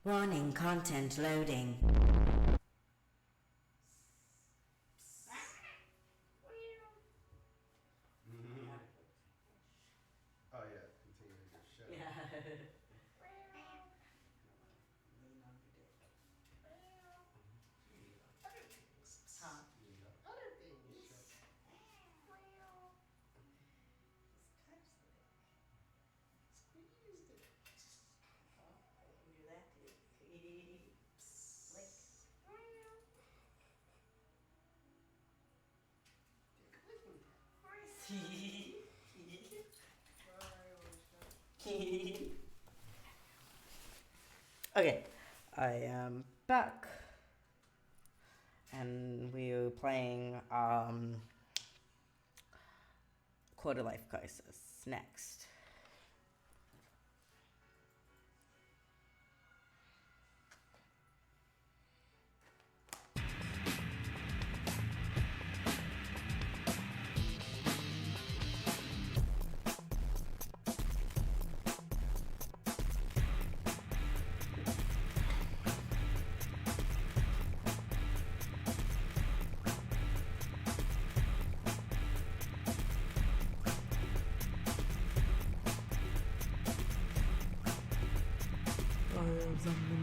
Warning, content loading. Oh yeah, continue your show. Other things. Squeezed it. Do that too. Lick. Okay, I am back, and we are playing Quarter Life Crisis next.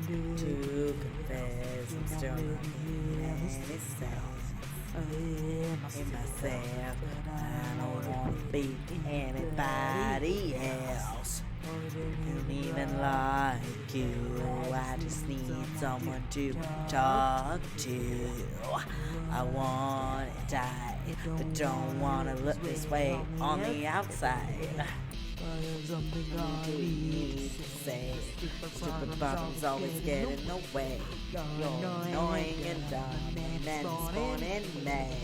To confess, I'm still not being any sense in myself. I don't want to be anybody else. Don't even like you. I just need someone to talk to. I want to die, but don't want to look this way on the outside. Something I need to say. Stupid problems always get in the way. You're annoying and dumb, and then born in May.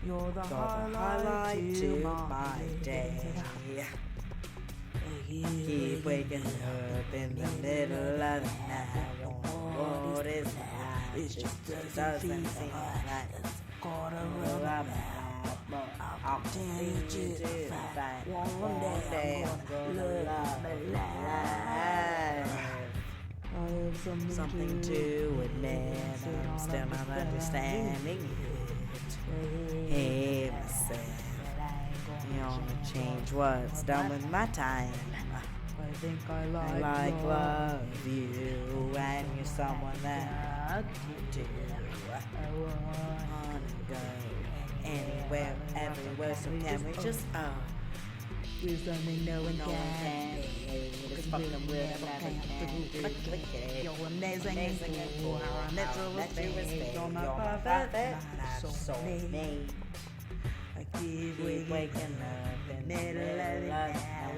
You're the highlight to my day. Keep waking up in the middle of the night. What is that? It just doesn't seem right. I'll continue to fight. One day I'm gonna love my life. Something to admit, I'm still not understanding it. Hey, myself, you only change what's done with my time. I think I like love you, and you're someone that you do. I wanna go anywhere, everywhere, so can we just We're something no one can. It's fucking weird, I'm never can. You're amazing and cool. How I met you was fake. You're my perfect soulmate. I keep waking up in the middle of the night. I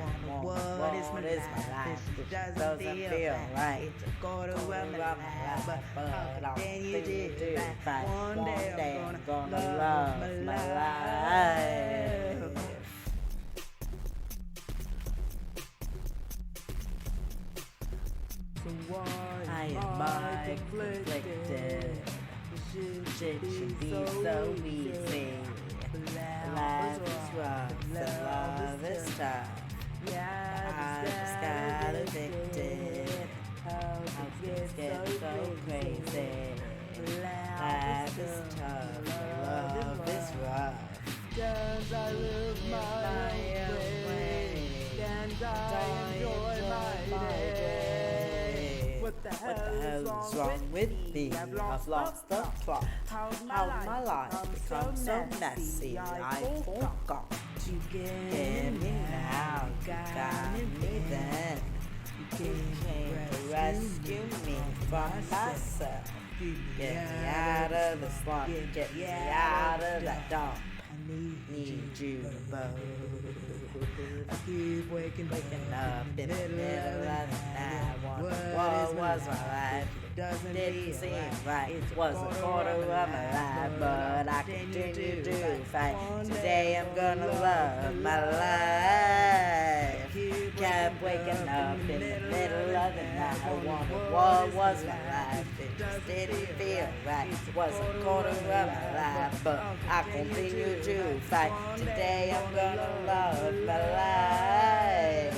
wonder what is my life? It doesn't feel right. It's a quarter of my life, but how can you do that? One day I'm gonna love my life. I am conflicted. Shit should be so easy. Life is rough and love is tough. I just got addicted. Things get so crazy. Life is tough and love is rough. Dance, I live my way. Dance, I enjoy my day. What the hell is wrong with me? I've lost the plot. How's my life become so messy? I forgot. You Get me now, you got me then. You came to rescue me from myself. Get me out of the slump, get me out of that dump. Need you both. I keep waking up in the middle of the night. What was my life? Didn't seem right. It was a quarter of my life, but I continue to fight. Today I'm gonna love my life. Kept waking up in the middle of the night. I wonder what was my life. It just didn't feel right. It was a quarter of my life, but I continue to fight. Today I'm gonna love my life.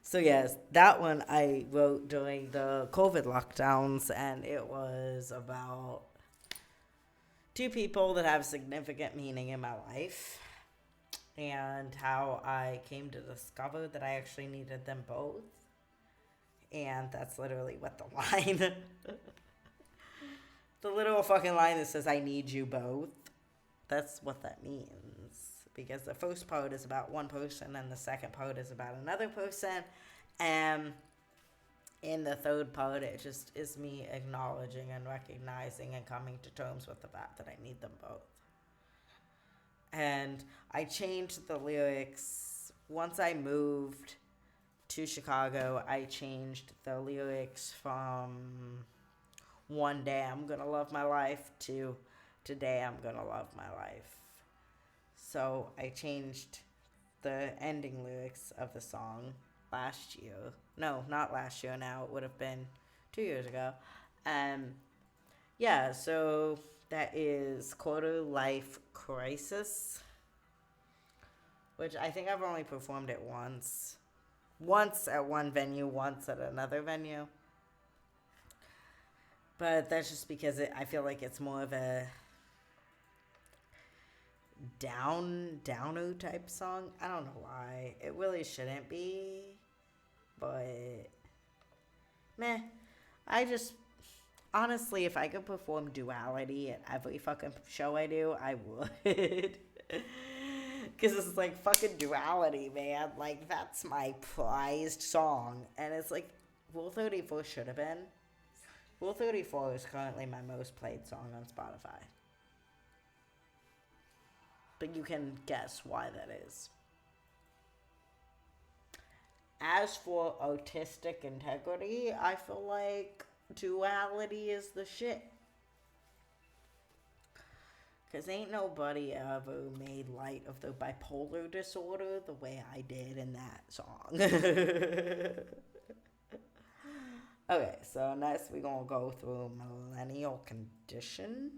So yes, that one I wrote during the COVID lockdowns, and it was about two people that have significant meaning in my life, and how I came to discover that I actually needed them both. And that's literally what the line, the literal fucking line that says, I need you both. That's what that means. Because the first part is about one person and the second part is about another person. And in the third part, it just is me acknowledging and recognizing and coming to terms with the fact that I need them both. And I changed the lyrics. Once I moved to Chicago, I changed the lyrics from one day I'm gonna love my life to today I'm gonna love my life. So I changed the ending lyrics of the song last year. No, not last year now. It would have been 2 years ago. Yeah, so that is Quarter Life Crisis, which I think I've only performed it once. Once at one venue, once at another venue. But that's just because I feel like it's more of a downer type song. I don't know why. It really shouldn't be. But meh. I just honestly, if I could perform duality at every fucking show I do, I would. Because it's like fucking duality, man. Like, that's my prized song. And it's like, Rule 34 should have been. Rule 34 is currently my most played song on Spotify. But you can guess why that is. As for artistic integrity, I feel like duality is the shit. Because ain't nobody ever made light of the bipolar disorder the way I did in that song. Okay, so next we're going to go through Millennial Condition.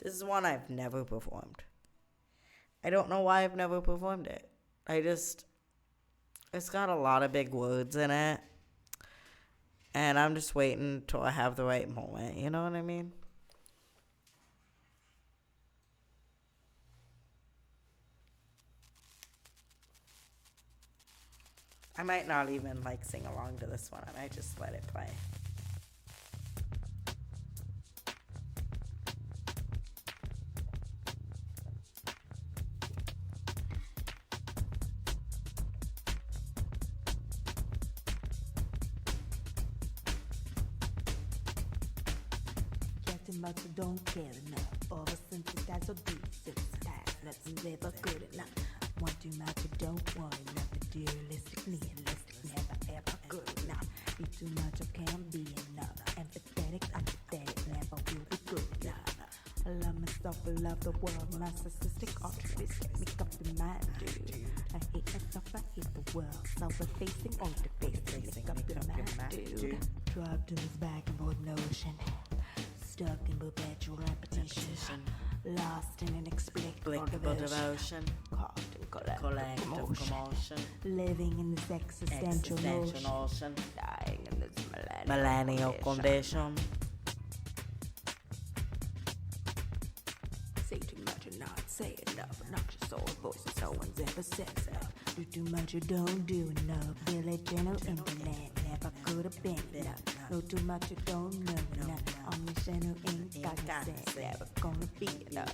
This is one I've never performed. I don't know why I've never performed it. It's got a lot of big words in it. And I'm just waiting till I have the right moment. You know what I mean? I might not even sing along to this one. I might just let it play. Getting much don't care enough. Oversensitized or desensitized. Nothing's ever good enough. Want too much, don't want enough. Dualistic, nihilistic, never ever good enough. Be too much, can be enough. Empathetic, apathetic, never will be good enough. I love myself, I love the world. Narcissistic, altruistic, make up your mind, dude. I hate myself, I hate the world. Self-effacing, all-defacing, make up your mind, dude. Trapped in this back and forth notion. Stuck in perpetual repetition. Lost in inexplicable devotion. Caught in collective commotion. Living in this existential notion. Dying in this Millennial Condition. Say too much and not say enough. Obnoxious old voices no one's ever said enough. Do too much or don't do enough. Village and no internet never could have been enough. Know too much or don't know enough. Omniscient who ain't got to say never gonna be enough.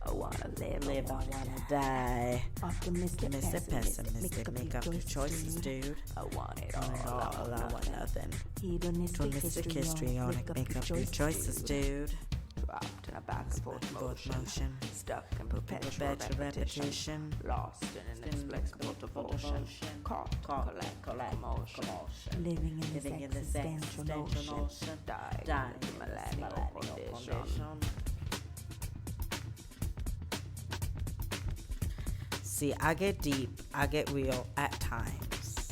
I wanna live, I wanna die. Optimistic, pessimistic, make up your choices, dude. I want it all, I want nothing. Hedonistic history on it, make up your choices, dude. Trapped in a back and forth motion. Stuck in perpetual repetition. Lost in an inexplicable devotion. Caught, collect, commotion. Living in this existential notion. Dying in the millennial condition. See, I get deep, I get real at times.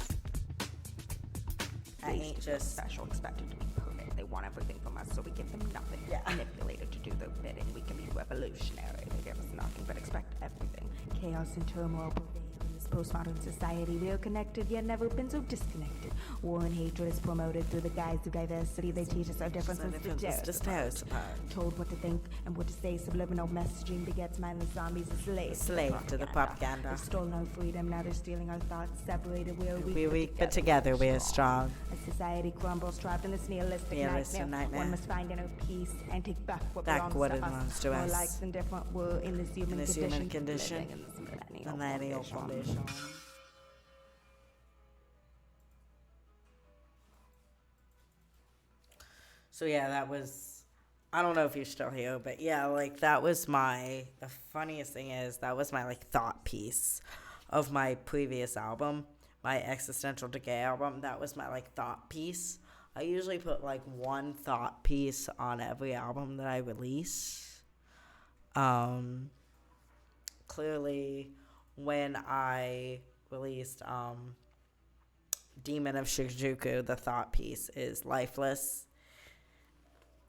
I ain't just special, expected to be perfect. They want everything from us, so we give them nothing. Yeah. Manipulated to do their bidding. We can be revolutionary. They give us nothing, but expect everything. Chaos and turmoil prevail in this postmodern society. We are connected yet never been so disconnected. War and hatred is promoted through the guise of diversity. They teach us our differences to tear us apart. Told what to think and what to say. Subliminal messaging begets mindless zombies and slaves. Slave to the propaganda. They've stolen our freedom, now they're stealing our thoughts. Separated, we are weak, We're weak, but together we are strong. A society crumbles, trapped in this nihilistic Nihilistic nightmare. One must find inner peace and take back what Back what belongs to us. More likes than different were in this human condition. Living in this Millennial condition. So yeah, that was, I don't know if you're still here, but yeah, like that was the funniest thing is that was my like thought piece of my previous album, my Existential Decay album. That was my like thought piece. I usually put like one thought piece on every album that I release. Clearly when I released Demon of Shinjuku, the thought piece is lifeless,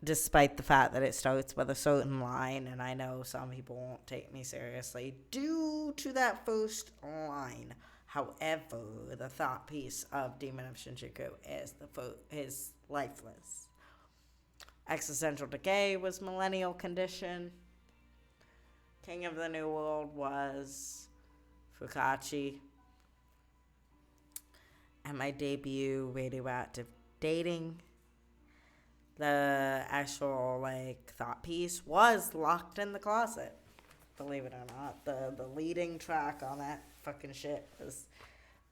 despite the fact that it starts with a certain line, and I know some people won't take me seriously due to that first line. However, the thought piece of Demon of Shinjuku is lifeless. Existential Decay was Millennial Condition. King of the New World was Fukachi. And my debut, Radioactive Dating, the actual like thought piece was Locked in the Closet. Believe it or not, the leading track on that fucking shit was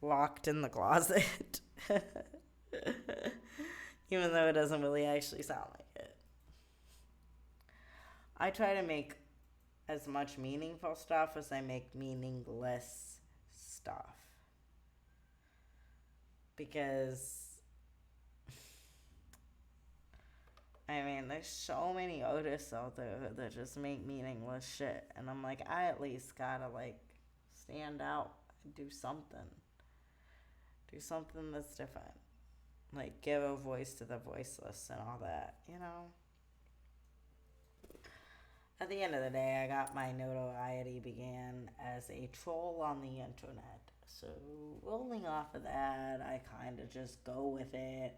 Locked in the Closet. Even though it doesn't really actually sound like it. I try to make as much meaningful stuff as I make meaningless stuff. Because I mean, there's so many artists out there that just make meaningless shit. And I'm like, I at least gotta, like, stand out and do something. Do something that's different. Like, give a voice to the voiceless and all that, you know? At the end of the day, I got my notoriety began as a troll on the internet. So, rolling off of that, I kind of just go with it.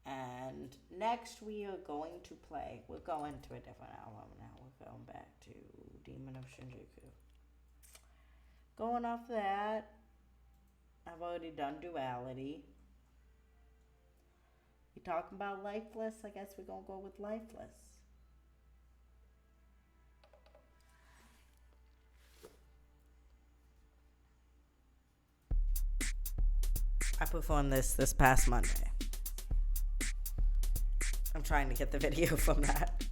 And next we are going to play, we're going to a different album now. We're going back to Demon of Shinjuku. Going off that, I've already done Duality. You talking about Lifeless? I guess we're going to go with Lifeless. I performed this past Monday. I'm trying to get the video from that.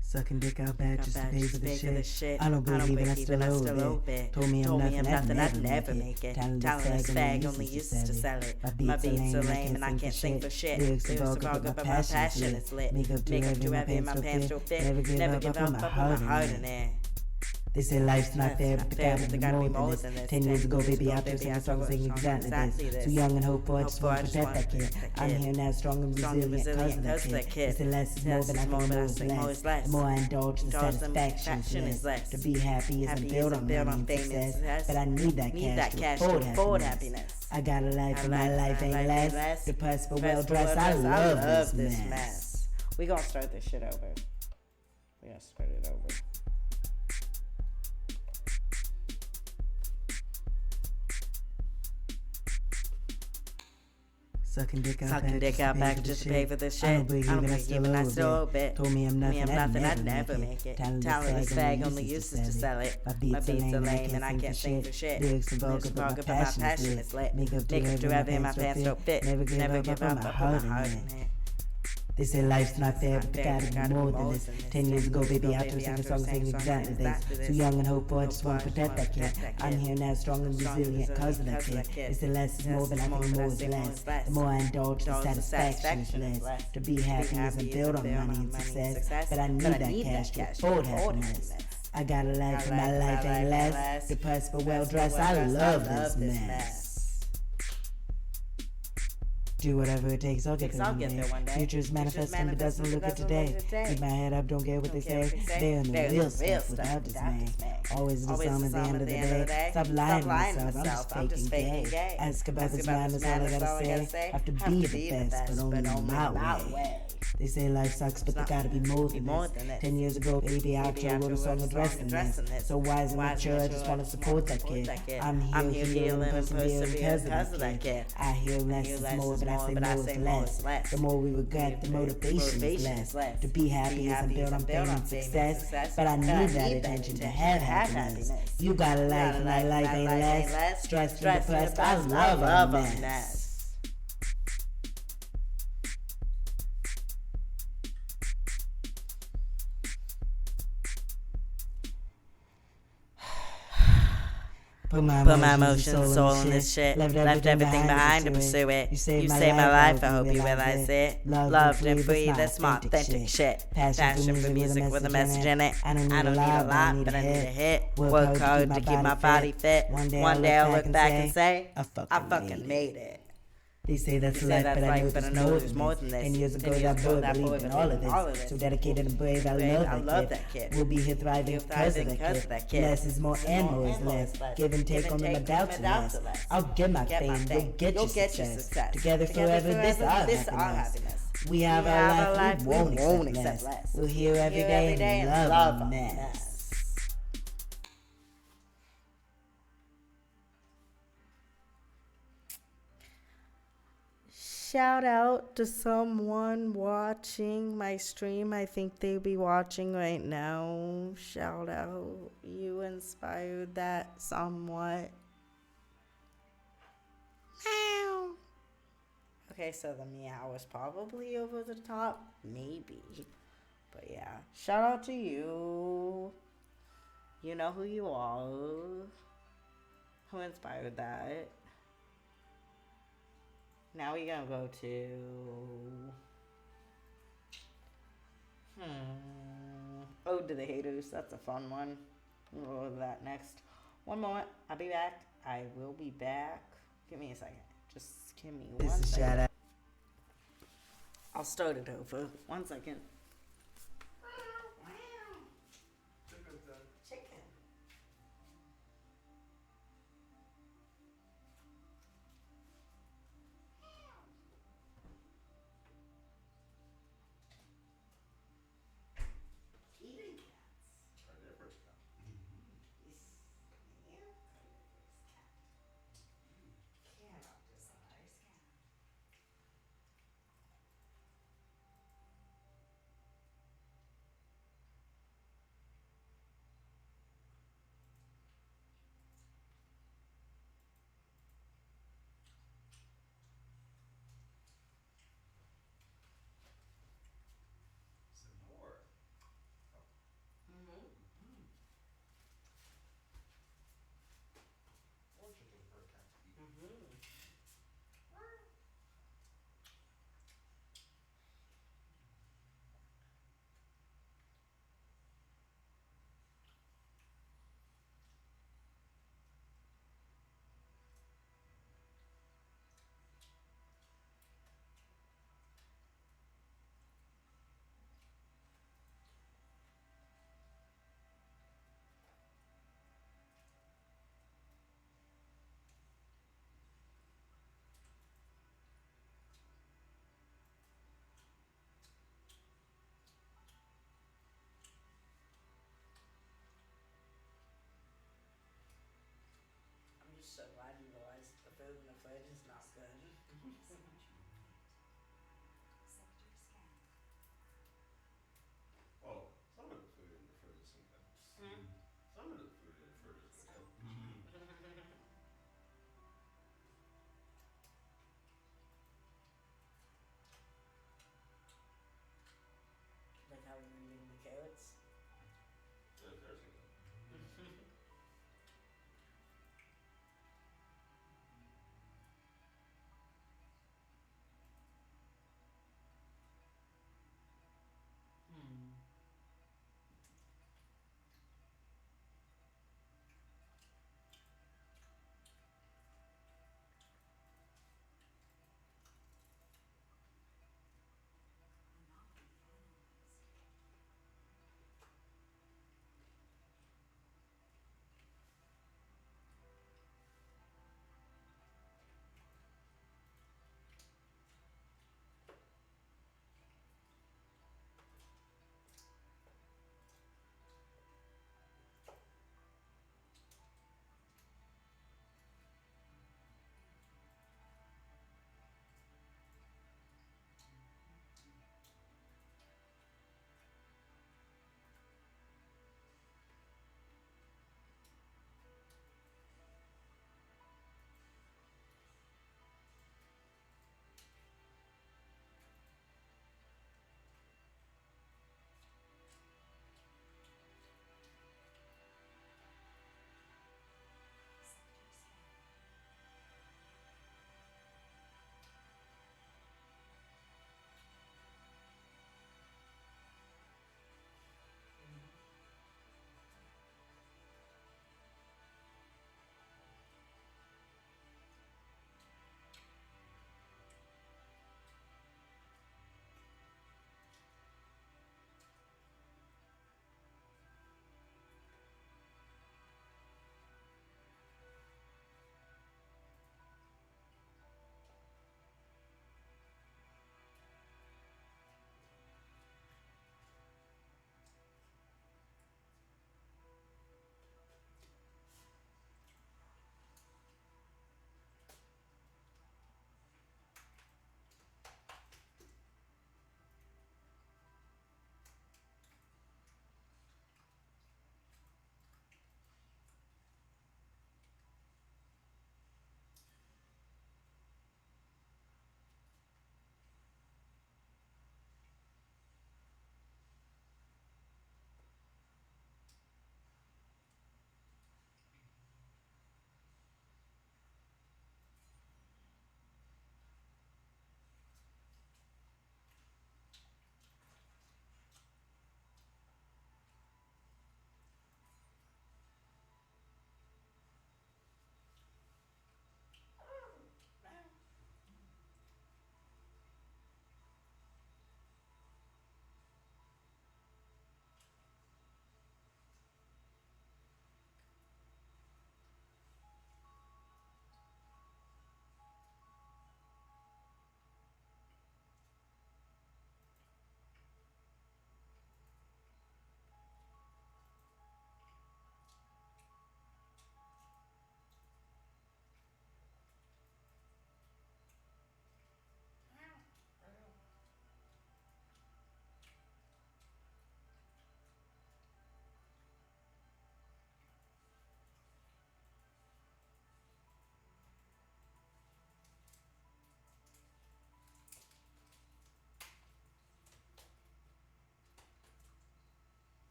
Sucking dick out bad just to pay for the shit. I don't believe it, I still owe it. Told me I'm nothing, I'd never make it. Talentless fag, only used to sell it. My beats are lame and I can't sing for shit. Lyrics are good, but my passion is lit. Make up too heavy and my pants don't fit. Never give up, I put my heart in it. They say life's not fair, but there gotta be more than this. 10 years ago, baby, out there singing songs saying exactly this. Too young and hopeful, I just want to protect that kid. I'm here now, strong and resilient, cause of that kid. They say less is more, but I think more is less. The more I indulge, the satisfaction is less. To be happy isn't built on money and success, but I need that cash to afford happiness. I got a life, and my life ain't less. Depressed but well dressed, I love this mess. We gonna start this shit over. We gonna start it over. Sucking dick out back just to pay for this shit. I don't believe even I still owe it. Told me I'm nothing, I'd never make it. Talentless fag, only used to sell it. My beats are lame and I can't sing for shit. Lyrics are vulgar, but my passion is lit. Make up too heavy and my pants don't fit. Never give up, I put my heart in it. They say life's not fair, but there gotta be more than this. 10 years ago, baby, out there singing songs saying exactly this. Too young and hopeful, I just want to protect that kid. I'm here now, strong and resilient, cause of that kid. They say less is more, but I think more is less. The more I indulge, the satisfaction is less. To be happy isn't built on money and success, but I need that cash to afford happiness. I got a life, and my life ain't less. Depressed but well dressed, I love this mess. Do whatever it takes, I'll get there I'll one get day. there one day. Future's manifesting, but doesn't look at today. Keep my head up, don't care what they say. They're in the They're real the stuff without dismay. Always the sum at the end of the day. Stop lying to myself, I'm just faking gay. Ask about this man, that's all I gotta say. Have to be the best, but only my way. They say life sucks, but there gotta be more than this. 10 years ago, baby, I wrote a song addressing this. So wise and mature, I just wanna support that kid. I'm here, healing, persevering because of that kid. I hear less is more, but I say more is less. The more we regret, the motivation is less. To be happy isn't built on fame and success, but I need that attention to have happiness. You got a life and my life ain't less. Stressed and depressed, I love a mess. Put my emotions, soul in this shit. Left everything behind to pursue it. You saved my life, I hope you realize it. Loved and free, that's my authentic shit. Passion for music with a message in it. I don't need a lot, but I need a hit. Work hard to keep my body fit. One day I'll look back and say, I fucking made it. They say that's life, but I know there's more than this. 10 years ago, that boy believed in all of this. So dedicated and brave, I love that kid. We'll be here thriving because of that kid. Less is more and more is less. Give and take, only my doubts are less. I'll get my fame, you'll get your success. Together forever, this our happiness. We have our life, we won't accept less. We're here every day and love a mess. Shout out to someone watching my stream. I think they'd be watching right now. Shout out. You inspired that somewhat. Meow. Okay, so the meow was probably over the top. Maybe. But yeah. Shout out to you. You know who you are. Who inspired that? Now we're gonna go to Ode to the Haters. That's a fun one. We'll go to that next. One moment. I'll be back. I will be back. Give me a second. Just give me one second. I'll start it over. 1 second. Chicken.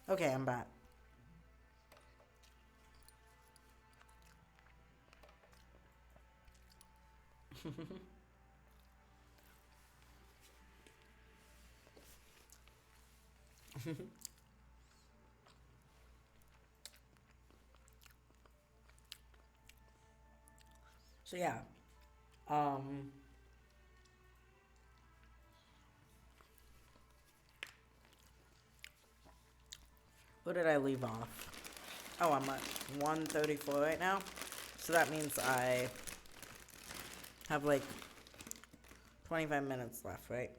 Okay, I'm back. So yeah, um, where did I leave off? Oh, I'm at 134 right now. So that means I have like 25 minutes left, right?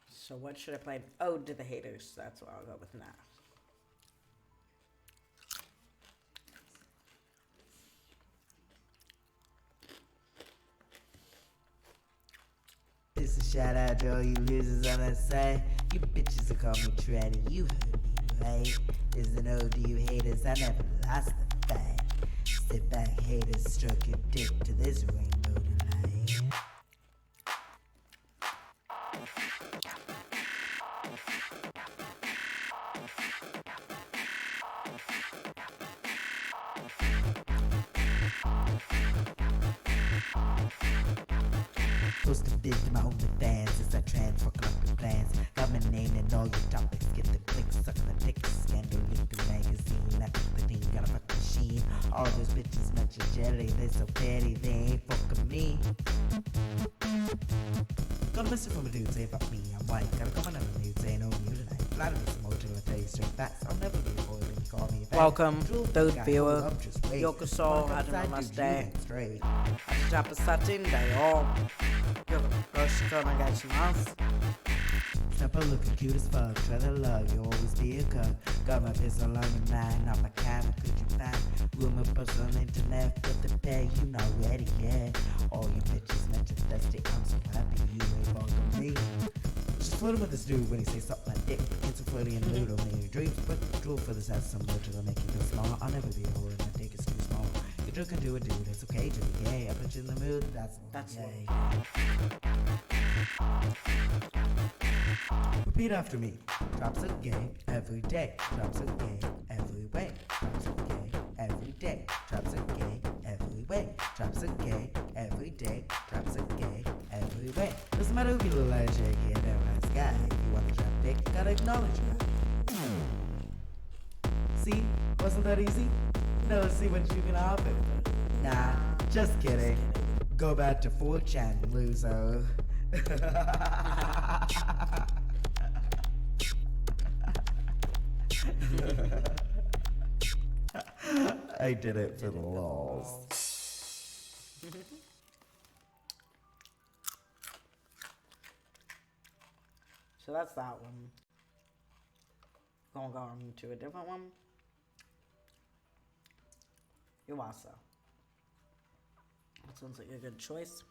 So what should I play? Ode to the Haters. That's what I'll go with now. It's a shout out to all you losers on that side. You bitches will call me Treddy, you heard me right. There's an ode to you haters, I never lost the fight. Sit back haters, stroke your dick to this rainbow tonight. Post a vid to my OnlyFans as I trans fucking up your plans. Got my name and all your topics, get the clicks, sucking the dicks. Scandal leak the magazine, I put the thing, got a fuck machine. All those bitches mention jelly, they so petty, they ain't fucking me. Got a message from a dude saying fuck me, I'm white. Got a comment on a dude saying oh you tonight. Flat me some more till I tell you straight facts. I'll never be a boy when you call me a fat. Welcome, Truth, dude guy, viewer. hold up, just wait. Yokoso, Fuck had upside, dude, you namaste. ain't straight. 明日サティンだよ。よろしくお願いします。 Step up looking cute as fuck, try to love, you always be a cuck. Got my pistol on your mind, on my camera, could you find room of personal internet for the pay? You not ready yet. All you bitches mention thirsty, I'm so happy you ain't bugging me. Just flirting with this dude when he say something like dick. It's a flirty and lewd on your dreams, but drool for this ass some more to make you feel small. I'll never be a whore and my dick is too small. You drunk and do it, dude, it's okay to be gay. I put you in the mood, that's gay. Repeat after me. Drops a gay every day. Drops a gay every way. Drops a gay every day. Drops a gay every way. Drops a gay every day. Drops a gay every way. Doesn't matter if you look like shaky and a nice guy. If you want the trap dick, gotta acknowledge it. See? Wasn't that easy? No, see what you can offer. Nah, just kidding. Go back to 4chan, loser. I did it for the lols. So that's that one. Gonna go on to a different one. Yuasa. That sounds like a good choice.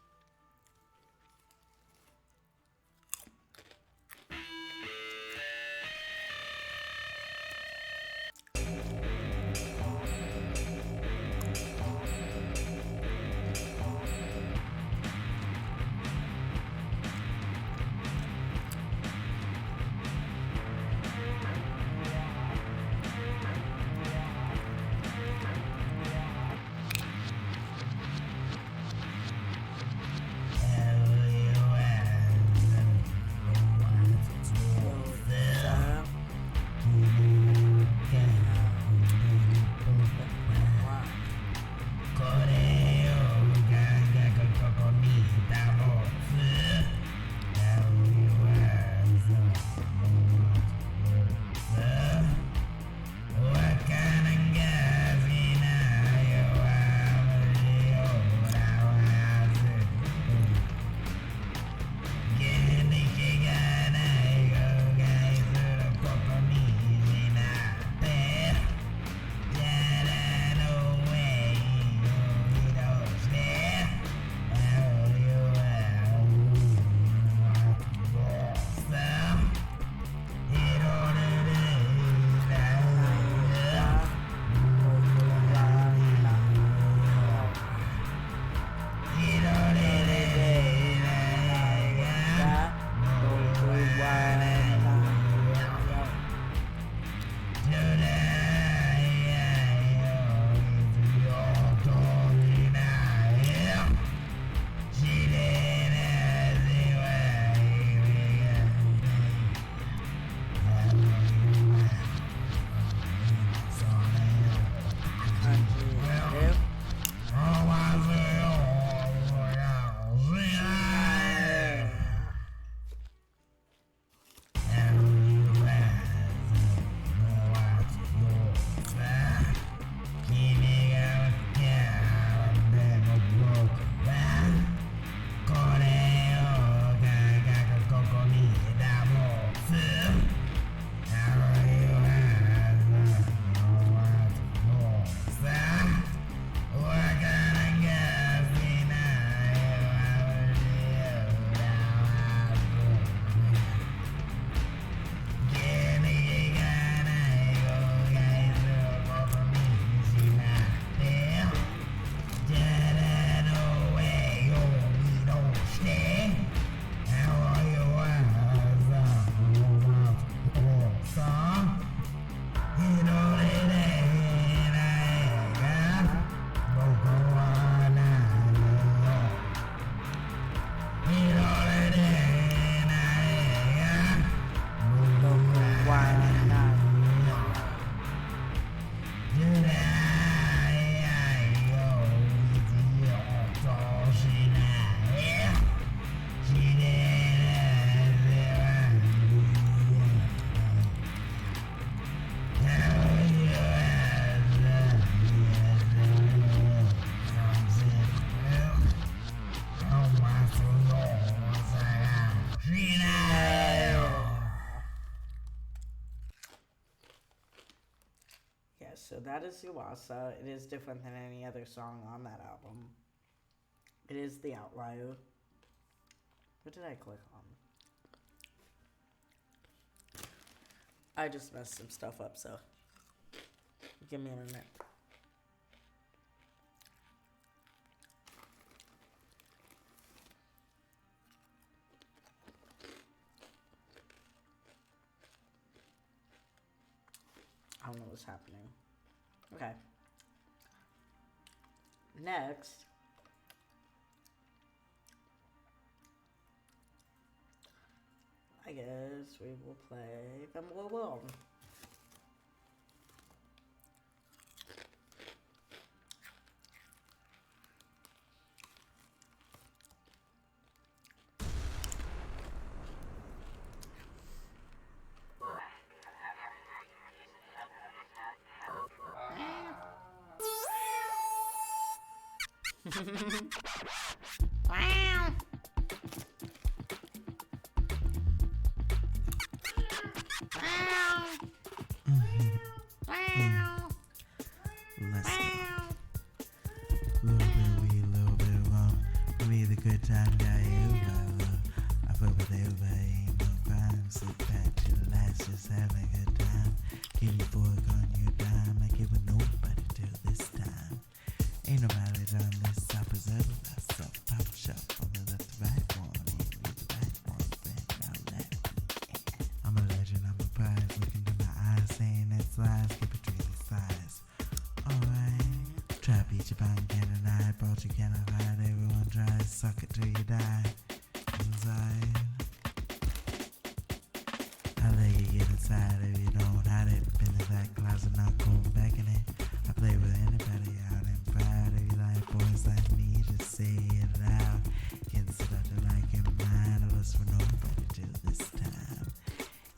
that is Yuasa. It is different than any other song on that album. It is the outlier. What did I click on? I just messed some stuff up, so give me a minute. I don't know what's happening. Okay. Next, I guess we will play Femboy. Wow. Let's go. Little bit weed, little bit rum. Give me the good time, got you, my love. I fuck with everybody, ain't no crime. Sit back, relax, just having a good time. Give me fork on your dime. I give a nobody till this time. Ain't no mileage on this, I preserve myself. Pop shop on the left to right one. Ain't you the right one, friend? Now let me. I'm a legend, I'm a prize. Look into my eyes, saying it's lies. Get between the thighs. Alright. Try to beat your bang, can't deny. Brought you cannot hide. Everyone tries. Suck it till you die. Inside. I let you get inside if you don't hide it. Been in that closet, not going back in it. I play with anybody out and proud. If you like boys like me, just say it loud. Getting seductive like in mine. I lust for nobody till this time.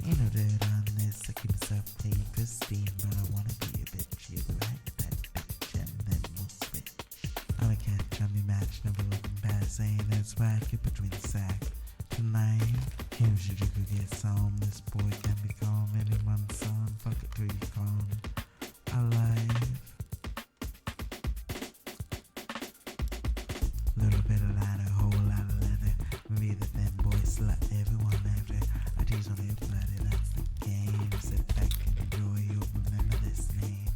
Ain't no dirt on this. I keep myself clean, pristine, but I wanna be a bitch. You like that bitch, and then we'll switch. I'm a catch, I'm your match, never looking past. Saying that's right, get between the sack. Tonight, here's your jiggle get some. This boy can be calm, anyone's son. Fuck it till you calm. Alive. Little bit of lighter, whole lot of leather. Me the Femboy slut, everyone after. I tease on everybody, that's the game. Sit back and enjoy, you'll remember this name.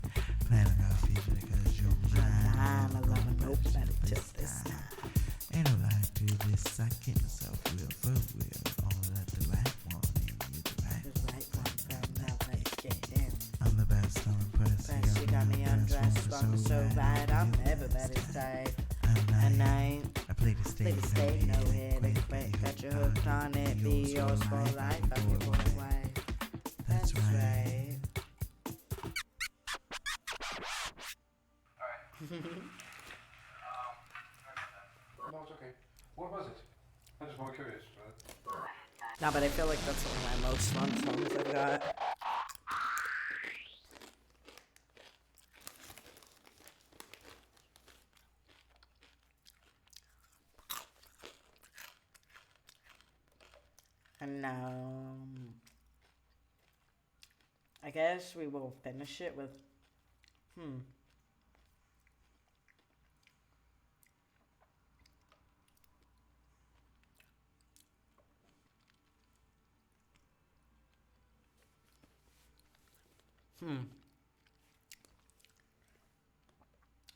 Plan it off easy because you're mine. I love nobody till this time. Ain't no lie to this, I keep myself real for real. All that the right one, ain't you the right The right one, grab now, let's get in. I'm the best, I'm impressed. First you got me undressed, on so right, I'm everybody's type. At night, I play the play stage, the stage, no head, expect, got you hooked on it, be yours for life, I'm your boy wife. That's right. No, it's okay. What was it? I'm just more curious. No, but I feel like that's one of my most fun songs I've got. And now, I guess we will finish it with,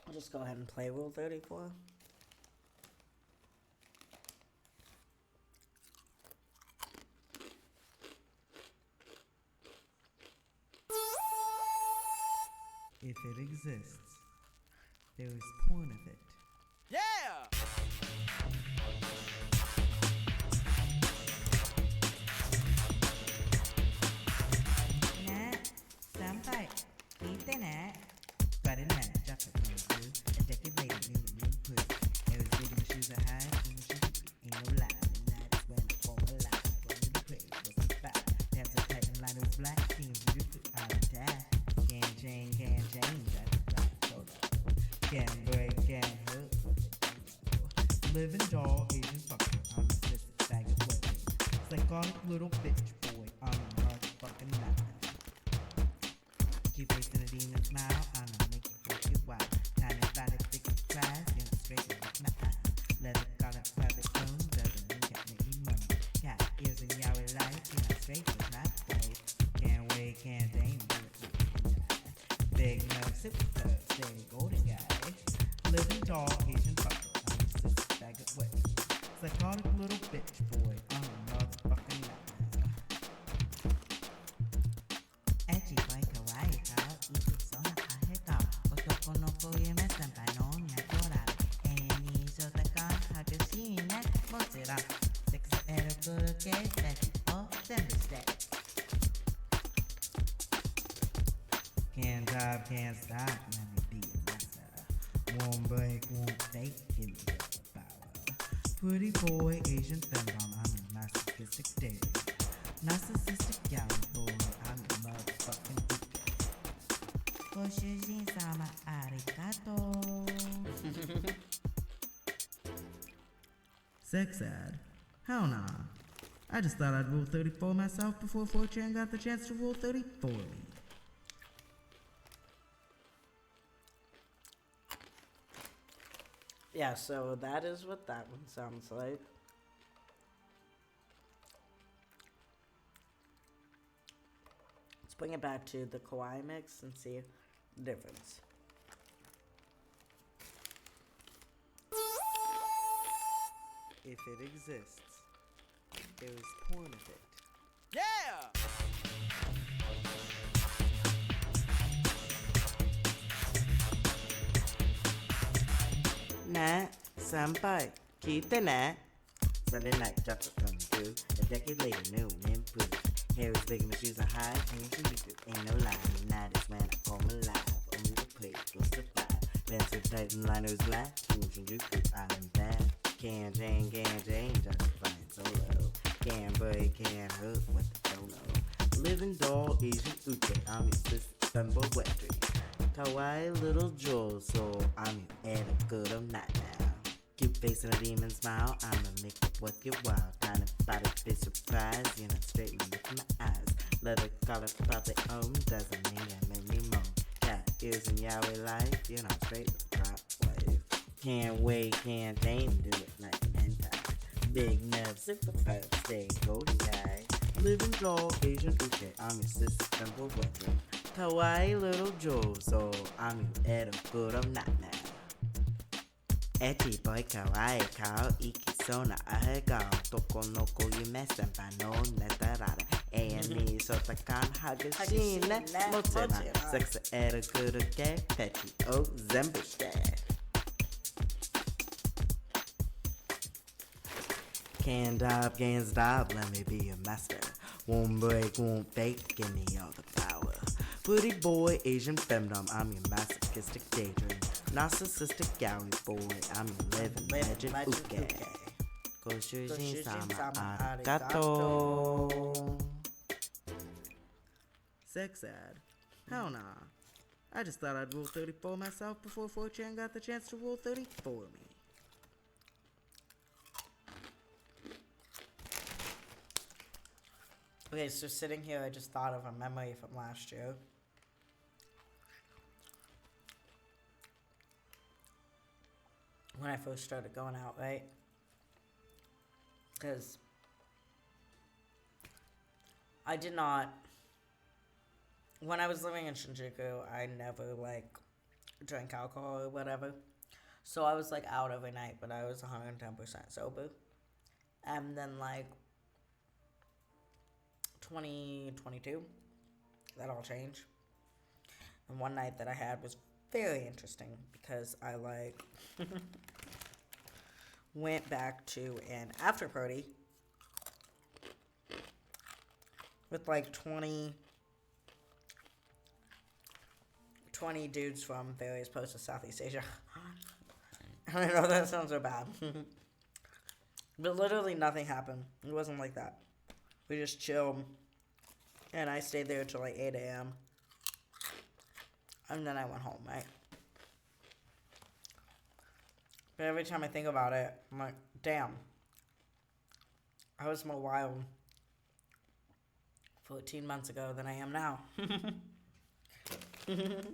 I'll just go ahead and play Rule 34. If it exists, there is porn of it. Nat, sampai, kita nak. Pada nak, jatuh pintu, jacket lady, new put. Every big in the shoes are high, in the shoes, ain't no lie. The night is when I fall alive, running the place, what's it about? That's a tight and line of black, seems to do it out of time. Can't change, that's right, hold up. Can't break, can't hurt. Living doll, Asian fucker, I'm a sister, bag of weapons. Psychotic little bitch boy, I'm a hard fucking nightmare. Keep facing a demon smile, I'm gonna make you walk you wild. Tiny body, big surprise, you're not straight with my eyes. Let it call it private room, doesn't mean can't make me moan. Got ears in Yahweh life, you're not straight with my face. Can't wait, can't aim, do it like you die. Big nose, super thug, steady golden guy. Living tall, Asian fucker, I'm a sister bag of wet. Psychotic little bitch boy, I'm a motherfucking nightmare. エッチボイ可愛い顔いくそのアヘ顔男の子夢先輩の脈ら永遠に一緒だから激しいねもちろんセクスエルブルケースを全部して Can't stop, can't stop, let me be a master. Won't break, won't fake, give me the power. Pretty boy, Asian femdom, I'm a masochistic dating. Narcissistic young boy, I'm a motherfucking idiot. ご主人様ありがとう Sex ad? Hell nah. I just thought I'd rule 34 myself before 4chan got the chance to rule 30 for me. Yeah, so that is what that one sounds like. Let's bring it back to the kawaii mix and see the difference. If it exists, it was porn of it. Yeah! な、先輩、聞いてね。Sunday night, just to come through. A decade later, new and improved. Hair is big and my shoes are high. And you can ain't no lie. Night is when I come alive. Only the place will survive. Fence with Titan liners black. King Shinjuku, I'm bad. Can't Jane, just flying solo. Can't break, can't hook with the dono. Living doll, Asian uke. I'm your sister, Femboy Westry. Kawaii little Joel, so I'm your at a good of night now. Cute face and a demon smile, I'ma make it worth your while. Trying to fight a bit surprise, you're not straight with my eyes. Let it call it probably own, doesn't mean that make me moan. Got ears in Yahweh life, you're not straight with the drop wave. Can't wait, can't aim, do it like an time. Big nerve, super perp, stay golden guy. Living tall, Asian uke, I'm your sister, simple weapon. Kawaii little Joe, so I'm your at a good of night now. Ecchi boy kawaii kao iki sona ahe kao toko no ko yume senpai no netarare AME sotakan hagashi ne motsema sex era good ke pechi o zembushite. Can't stop, let me be your master. Won't break, won't fake, give me all the power. Pretty boy, Asian femdom, I'm your masochistic daydream. Narcissistic yaoi boy, I'm your living legend uke. Goshujin-sama arigato. Sex ad? Hell nah. I just thought I'd rule 34 myself before 4chan got the chance to rule 30 for me. Okay, so sitting here, I just thought of a memory from last year. When I first started going out, right? Because I did not, when I was living in Shinjuku, I never, like, drank alcohol or whatever. So I was, like, out every night, but I was 110% sober. And then, like, 2022, that all changed. And one night that I had was very interesting because I, like, went back to an after party with like 20 dudes from various parts of Southeast Asia. I know that sounds so bad. But literally nothing happened. It wasn't like that. We just chilled. And I stayed there till like 8 a.m. And then I went home, right? But every time I think about it, I'm like, damn. I was more wild 14 months ago than I am now. Because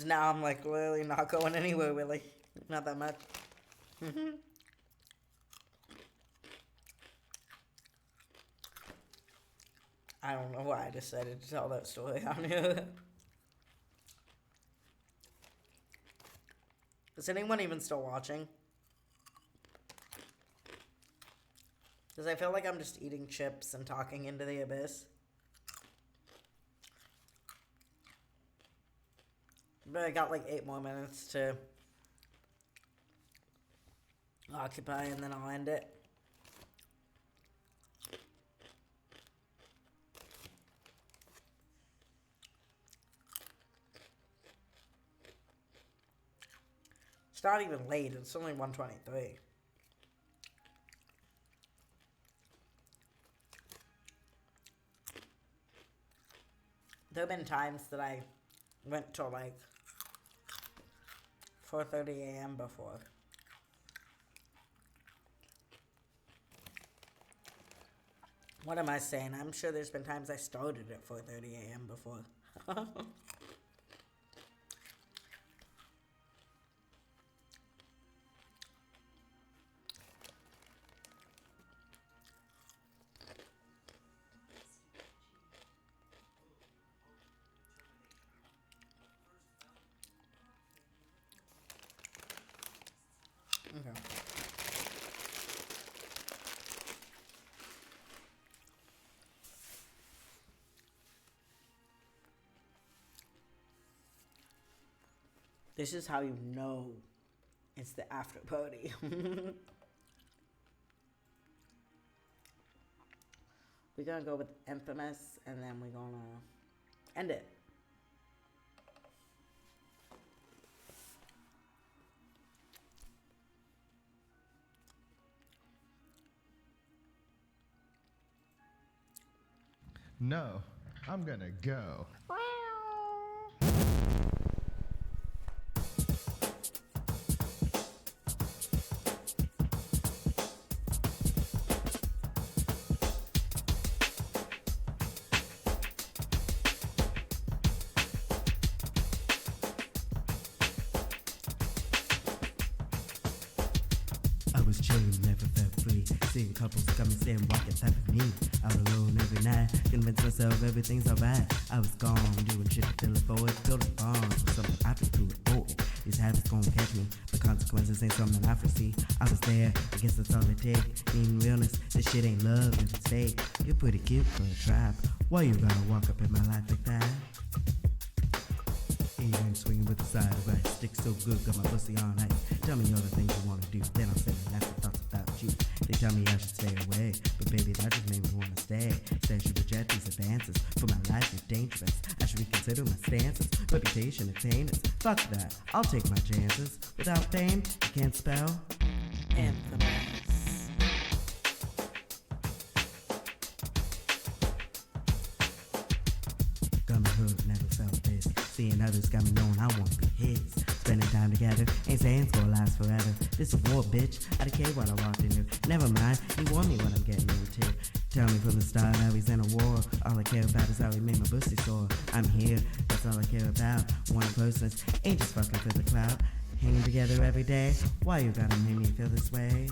now I'm like literally not going anywhere really. Not that much. I don't know why I decided to tell that story on here. Is anyone even still watching? Because I feel like I'm just eating chips and talking into the abyss. But I got like 8 more minutes to occupy and then I'll end it. It's not even late, it's only 1:23. There have been times that I went till like 4:30 a.m. before. What am I saying? I'm sure there's been times I started at 4:30 a.m. before. Okay. This is how you know it's the after party. We're gonna go with Infamous and then we're gonna end it. No, I'm gonna go. I was chilling, never felt free. Seeing couples come and stand walking type of me. Out alone every night, convince myself everything's alright. I was gone, doing shit to fill it forward, building bonds with something I feel through it. Oh, these habits gon' catch me. The consequences ain't something I foresee. I was there, I guess that's all it take. Needing realness, this shit ain't love if it's fake. You're pretty cute for a trap. Why you gotta walk up in my life like that? You ain't swinging with the side of right. Stick so good, got my pussy on ice. Tell me all the things you wanna do, then I'll send nasty thoughts about you. They tell me I should stay away, but baby, that just made me wanna stay. Say I should reject these advances. For my life, you're dangerous. I should reconsider my stances. Reputation, it's heinous. Fuck that, I'll take my chances. Without fame, you can't spell. Infamous. Got me hooked, never felt this. Seeing others got me knowing I wanna be his. Spending time together, ain't saying it's gonna last forever. This is war, bitch. I decay while I walked in here. Never mind, he warned me what I'm getting into. Tell me from the start how he's in a war. All I care about is how he made my pussy sore. I'm here, that's all I care about. One closeness, ain't just fucking for the clout. Hanging together every day, why you gotta make me feel this way?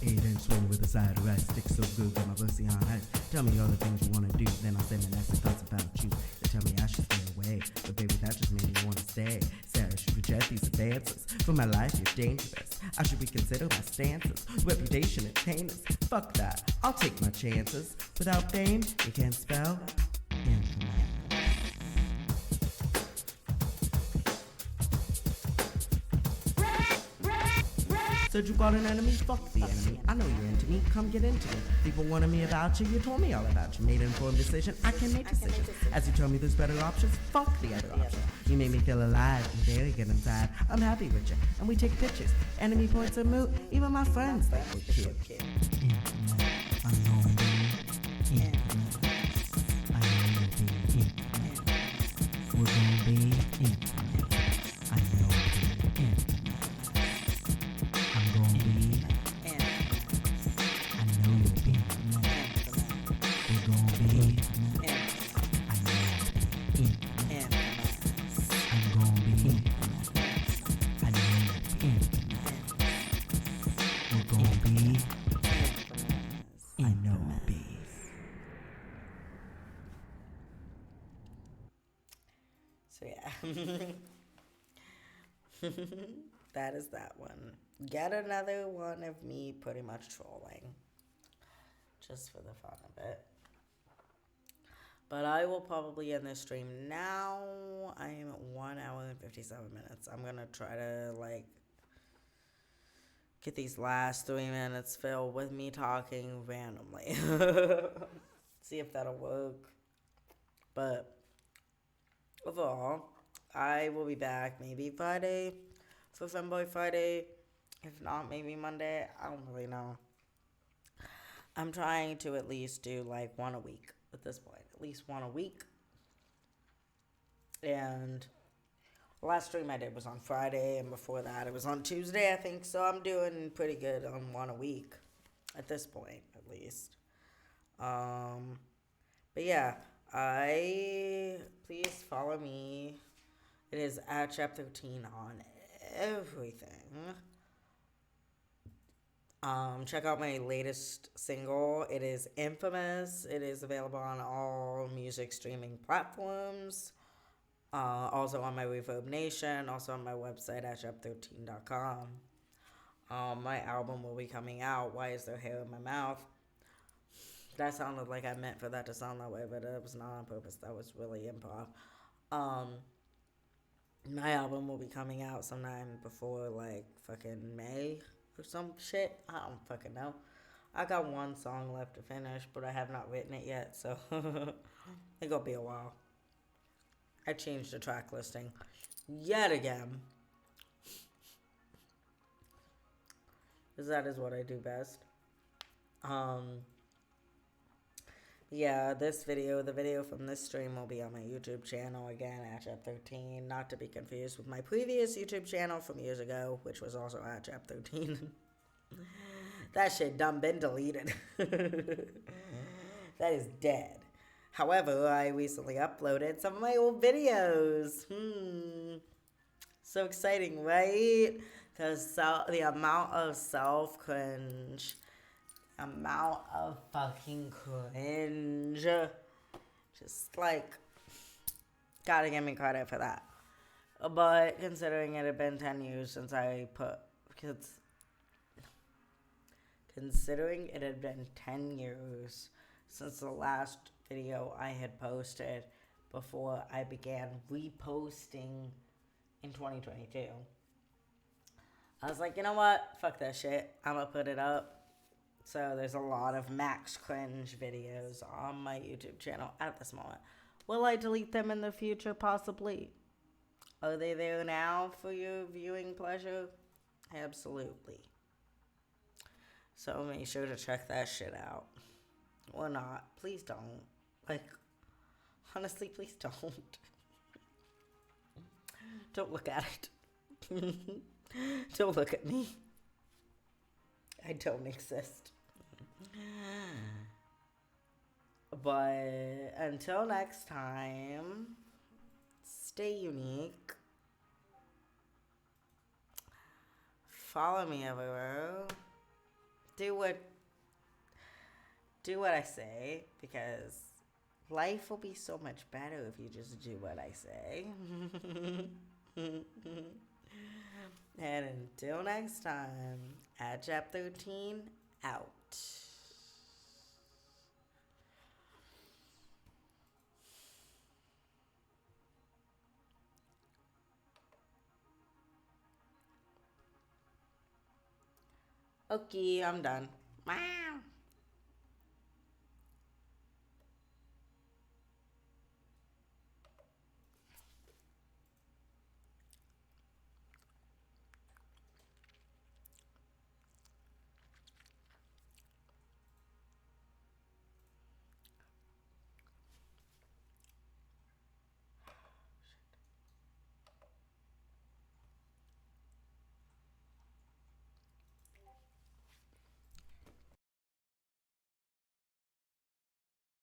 Eight inch swing with a side right. Stick so good, got my pussy on ice. Tell me all the things you wanna do, then I'll send the nasty thoughts about you. They tell me I should stay away, but baby, that just made me wanna stay. Say I should reject these advances. For my life, you're dangerous. I should reconsider my stances. Reputation, it's heinous. Fuck that, I'll take my chances. Without fame, you can't spell infamous. Said you got an enemy? Fuck the enemy. I know you're into me. Come get into me. People wanted me about you. You told me all about you. Made an informed decision. I can make decisions. As you tell me there's better options, fuck the other option. You made me feel alive and very good inside. I'm happy with you. And we take pictures. Enemy points are moot. Even my friends think we're cute. I'm going to be infamous. I know you'll be infamous. We're gonna be infamous. I know you'll be infamous. I'm gonna be infamous. I know you'll be infamous. We're gonna be So yeah. That is that one. Get another one of me pretty much trolling. Just for the fun of it. But I will probably end this stream now. I am at 1 hour and 57 minutes. I'm gonna try to like get these last 3 minutes filled with me talking randomly. See if that'll work. But overall, I will be back maybe Friday for Femboy Friday. If not, maybe Monday. I don't really know. I'm trying to at least do like one a week at this point. At least one a week. And the last stream I did was on Friday, and before that it was on Tuesday, I think. So I'm doing pretty good on one a week at this point, at least. But yeah, please follow me. It is at Chapter 13 on everything. Check out my latest single. It is Infamous. It is available on all music streaming platforms. Also on my Reverb Nation. Also on my website at chap13.com. My album will be coming out. Why is there hair in my mouth? That sounded like I meant for that to sound that way, but it was not on purpose. That was really improv. My album will be coming out sometime before like fucking May or some shit. I don't fucking know. I got one song left to finish, but I have not written it yet, so it's gonna be a while. I changed the track listing yet again. Because that is what I do best. Yeah, the video from this stream will be on my YouTube channel again at Chap13. Not to be confused with my previous YouTube channel from years ago, which was also at Chap13. That shit done been deleted. That is dead. However, I recently uploaded some of my old videos. So exciting, right? Because the amount of self-cringe, amount of fucking cringe, just like, gotta give me credit for that. But considering it had been 10 years since considering it had been 10 years since the last video I had posted before I began reposting in 2022, I was like, you know what? Fuck that shit. I'm gonna put it up. So there's a lot of max cringe videos on my YouTube channel at this moment. Will I delete them in the future? Possibly. Are they there now for your viewing pleasure? Absolutely. So make sure to check that shit out. Or not. Please don't. Like, honestly, please don't. Don't look at it. Don't look at me. I don't exist. But until next time, stay unique. Follow me everywhere. Do what I say, because life will be so much better if you just do what I say. And until next time, at Chap13, out. Okay, I'm done. Wow.